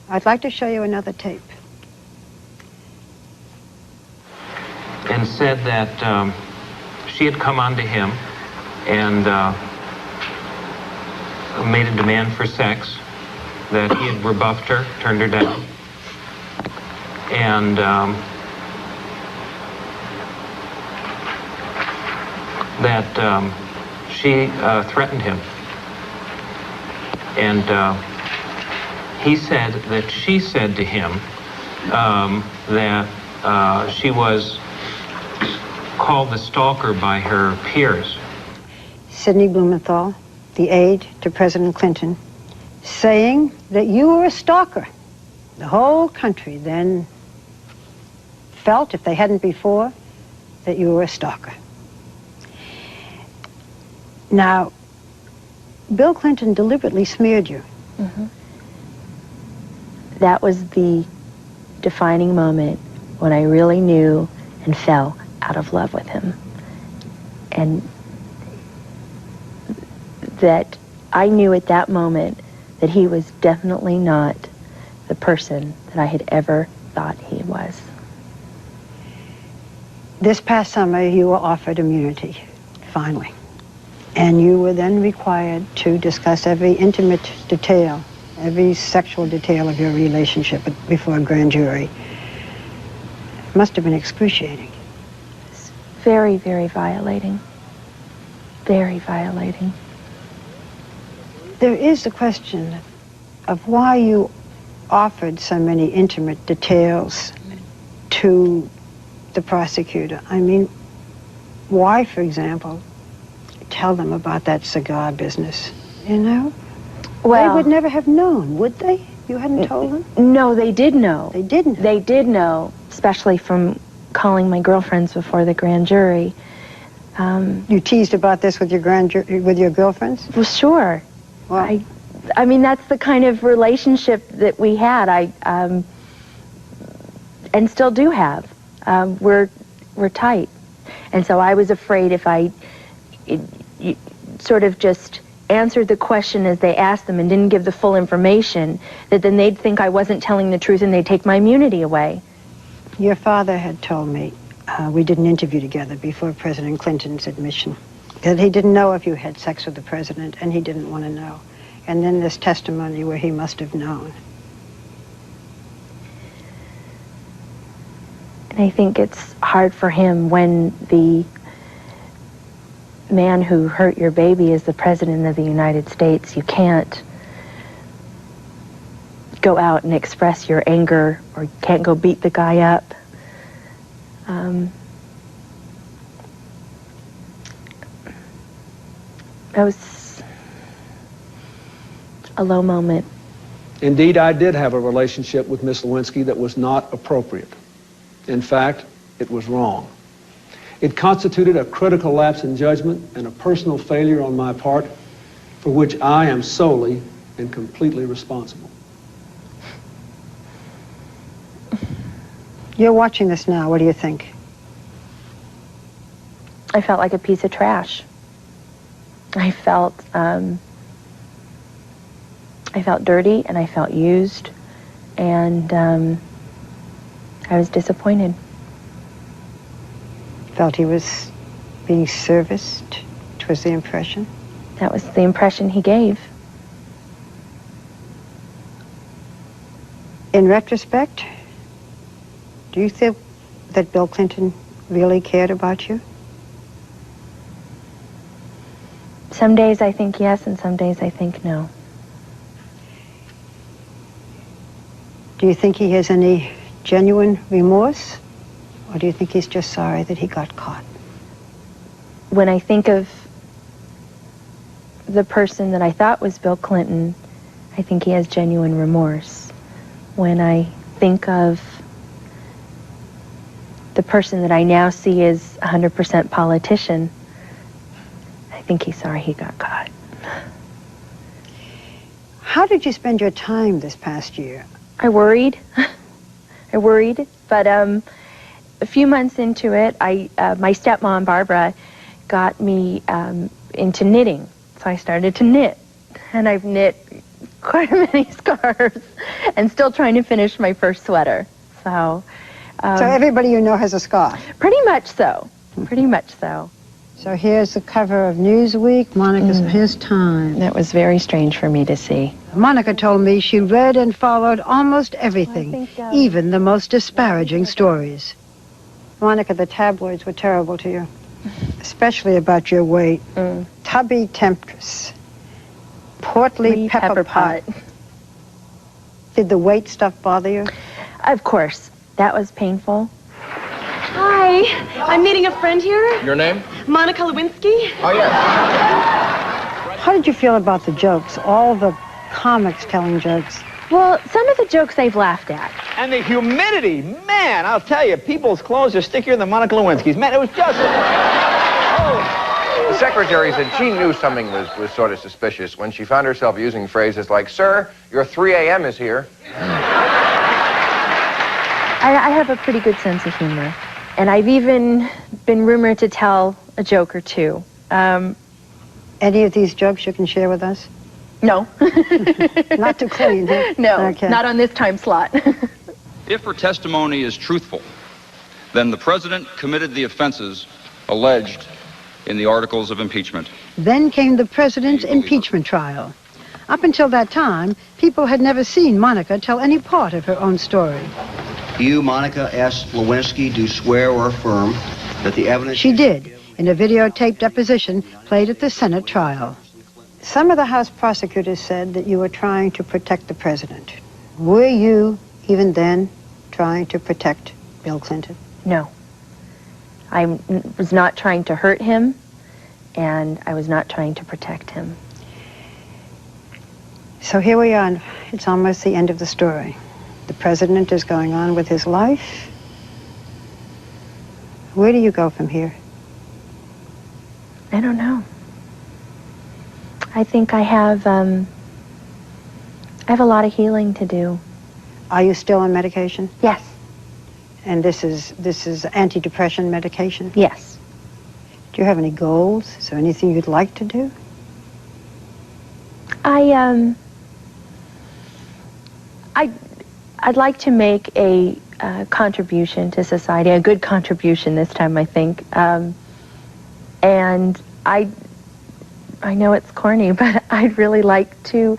I'd like to show you another tape. And said that she had come on to him and made a demand for sex, that he had rebuffed her, turned her down, and that she threatened him. And he said that she said to him that she was called the stalker by her peers. Sidney Blumenthal, the aide to President Clinton, saying that you were a stalker. The whole country then felt, if they hadn't before, that you were a stalker. Now, Bill Clinton deliberately smeared you. Mm-hmm. That was the defining moment when I really knew and fell out of love with him. And that I knew at that moment that he was definitely not the person that I had ever thought he was. This past summer, you were offered immunity, finally. And you were then required to discuss every intimate detail, every sexual detail of your relationship before a grand jury. It must have been excruciating. It's very, very violating. Very violating. There is the question of why you offered so many intimate details to the prosecutor. I mean, Why, for example, tell them about that cigar business, you know? Well, they would never have known, would they? You hadn't told them? No, they did know. They did know. They did know, especially from calling my girlfriends before the grand jury. You teased about this with your girlfriends? Well, sure. Well, I mean, that's the kind of relationship that we had. And still do have. We're tight, and so I was afraid if I sort of just answered the question as they asked them and didn't give the full information, that then they'd think I wasn't telling the truth and they'd take my immunity away. Your father had told me, we did an interview together before President Clinton's admission, that he didn't know if you had sex with the president, and he didn't want to know. And then this testimony where he must have known. And I think it's hard for him when the man who hurt your baby is the President of the United States. You can't go out and express your anger, or you can't go beat the guy up. That was a low moment. Indeed, I did have a relationship with Miss Lewinsky that was not appropriate. In fact, it was wrong. It constituted a critical lapse in judgment and a personal failure on my part for which I am solely and completely responsible. You're watching this now. What do you think? I felt like a piece of trash. I felt dirty, and I felt used, and I was disappointed. Felt he was being serviced? Was the impression? That was the impression he gave. In retrospect, do you think that Bill Clinton really cared about you? Some days I think yes, and some days I think no. Do you think he has any genuine remorse? Or do you think he's just sorry that he got caught? When I think of the person that I thought was Bill Clinton, I think he has genuine remorse. When I think of the person that I now see as 100% politician, I think he's sorry he got caught. How did you spend your time this past year? I worried. I worried, but a few months into it, my stepmom, Barbara, got me into knitting. So I started to knit, and I've knit quite many scarves and still trying to finish my first sweater. So everybody you know has a scarf? Pretty much so. Pretty much so. So here's the cover of Newsweek, Monica's His Time. That was very strange for me to see. Monica told me she read and followed almost everything, even the most disparaging stories. Monica, the tabloids were terrible to you, especially about your weight. Tubby temptress, portly pepper pot. Did the weight stuff bother you? Of course. That was painful. Hi, I'm meeting a friend here. Your name? Monica Lewinsky. Oh, yes. How did you feel about the jokes, all the comics telling jokes? Well, some of the jokes I've laughed at. And the humidity, man, I'll tell you, people's clothes are stickier than Monica Lewinsky's. Man, it was just... The secretary said she knew something was sort of suspicious when she found herself using phrases like, "Sir, your 3 a.m. is here." I have a pretty good sense of humor. And I've even been rumored to tell a joke or two. Any of these jokes you can share with us? No. Not too clean, huh? No, okay. Not on this time slot. If her testimony is truthful, then the president committed the offenses alleged in the articles of impeachment. Then came the president's impeachment trial. Up until that time, people had never seen Monica tell any part of her own story. You, Monica S. Lewinsky, do swear or affirm that the evidence... She did, in a videotaped deposition played at the Senate trial. Some of the House prosecutors said that you were trying to protect the president. Were you, even then, trying to protect Bill Clinton? No. I was not trying to hurt him, and I was not trying to protect him. So here we are. It's almost the end of the story. The president is going on with his life. Where do you go from here? I don't know. I think I have a lot of healing to do. Are you still on medication? Yes. And this is antidepressant medication? Yes. Do you have any goals? Is there anything you'd like to do? I'd like to make a contribution to society, a good contribution this time, I think. And I know it's corny, but I'd really like to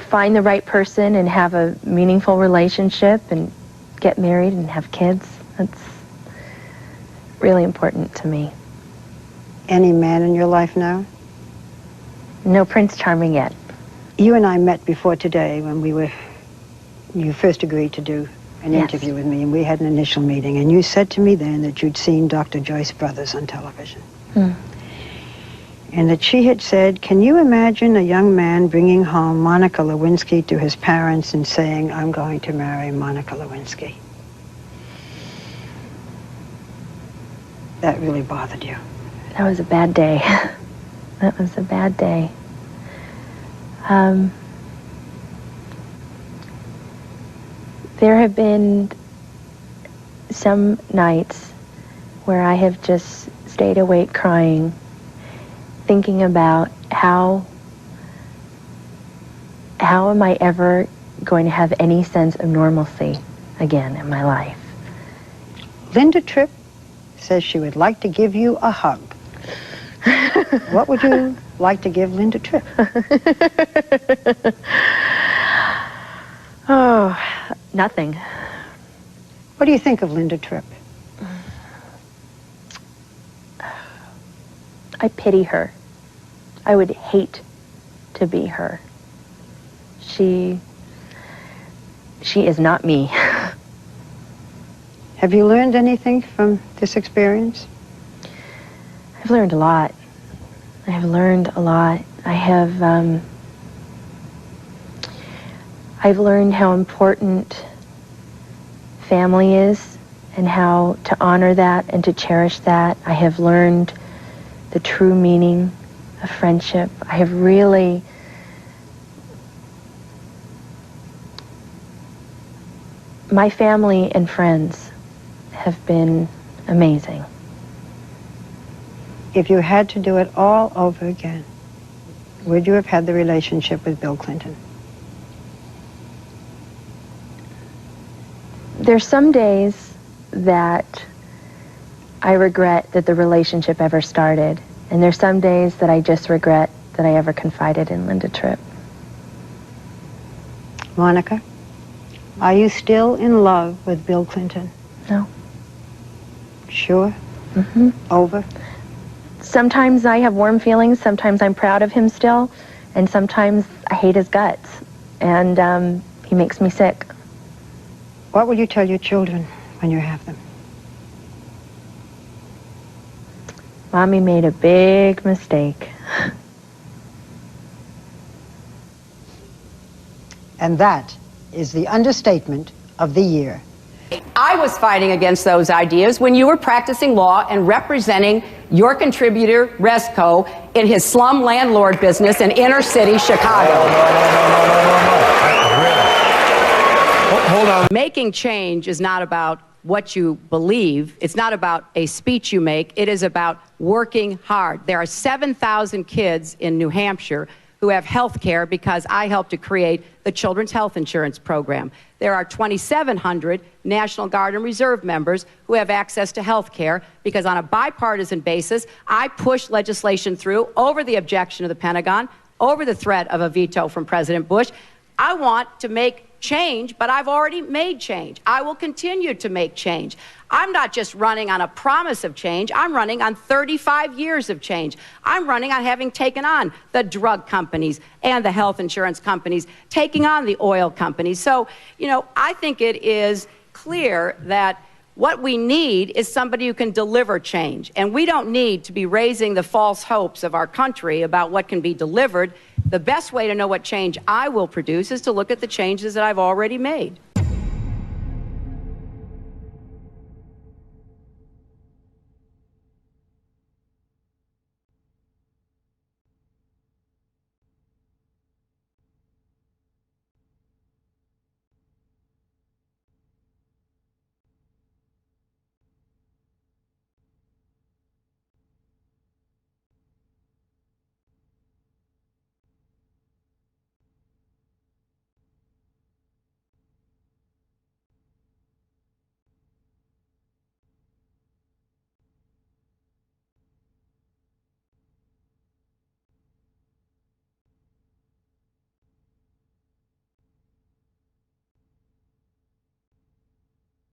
find the right person and have a meaningful relationship and get married and have kids. That's really important to me. Any man in your life now? No Prince Charming yet. You and I met before today when you first agreed to do an interview with me, and we had an initial meeting, and you said to me then that you'd seen Dr. Joyce Brothers on television. And that she had said, can you imagine a young man bringing home Monica Lewinsky to his parents and saying, I'm going to marry Monica Lewinsky? That really bothered you. That was a bad day. That was a bad day. There have been some nights where I have just stayed awake crying, thinking about how am I ever going to have any sense of normalcy again in my life. Linda Tripp says she would like to give you a hug. What would you like to give Linda Tripp? Oh, nothing. What do you think of Linda Tripp? I pity her. I would hate to be her. She is not me. Have you learned anything from this experience? I've learned a lot. I've learned a lot. I've learned how important family is and how to honor that and to cherish that. I have learned the true meaning of friendship. I have really my family and friends have been amazing. If you had to do it all over again, would you have had the relationship with Bill Clinton? There's some days that I regret that the relationship ever started, and there's some days that I just regret that I ever confided in Linda Tripp. Monica, are you still in love with Bill Clinton? No. Sure? Mm-hmm. Over? Sometimes I have warm feelings, sometimes I'm proud of him still, and sometimes I hate his guts, and he makes me sick. What will you tell your children when you have them? Mommy made a big mistake. And that is the understatement of the year. I was fighting against those ideas when you were practicing law and representing your contributor, Resco, in his slum landlord business in inner city Chicago. Hold on. Making change is not about what you believe. It's not about a speech you make. It is about working hard. There are 7,000 kids in New Hampshire who have health care because I helped to create the Children's Health Insurance Program. There are 2,700 National Guard and Reserve members who have access to health care because on a bipartisan basis, I pushed legislation through over the objection of the Pentagon, over the threat of a veto from President Bush. I want to make change, but I've already made change. I will continue to make change. I'm not just running on a promise of change. I'm running on 35 years of change. I'm running on having taken on the drug companies and the health insurance companies, taking on the oil companies. So, you know, I think it is clear that What we need is somebody who can deliver change. And we don't need to be raising the false hopes of our country about what can be delivered. The best way to know what change I will produce is to look at the changes that I've already made.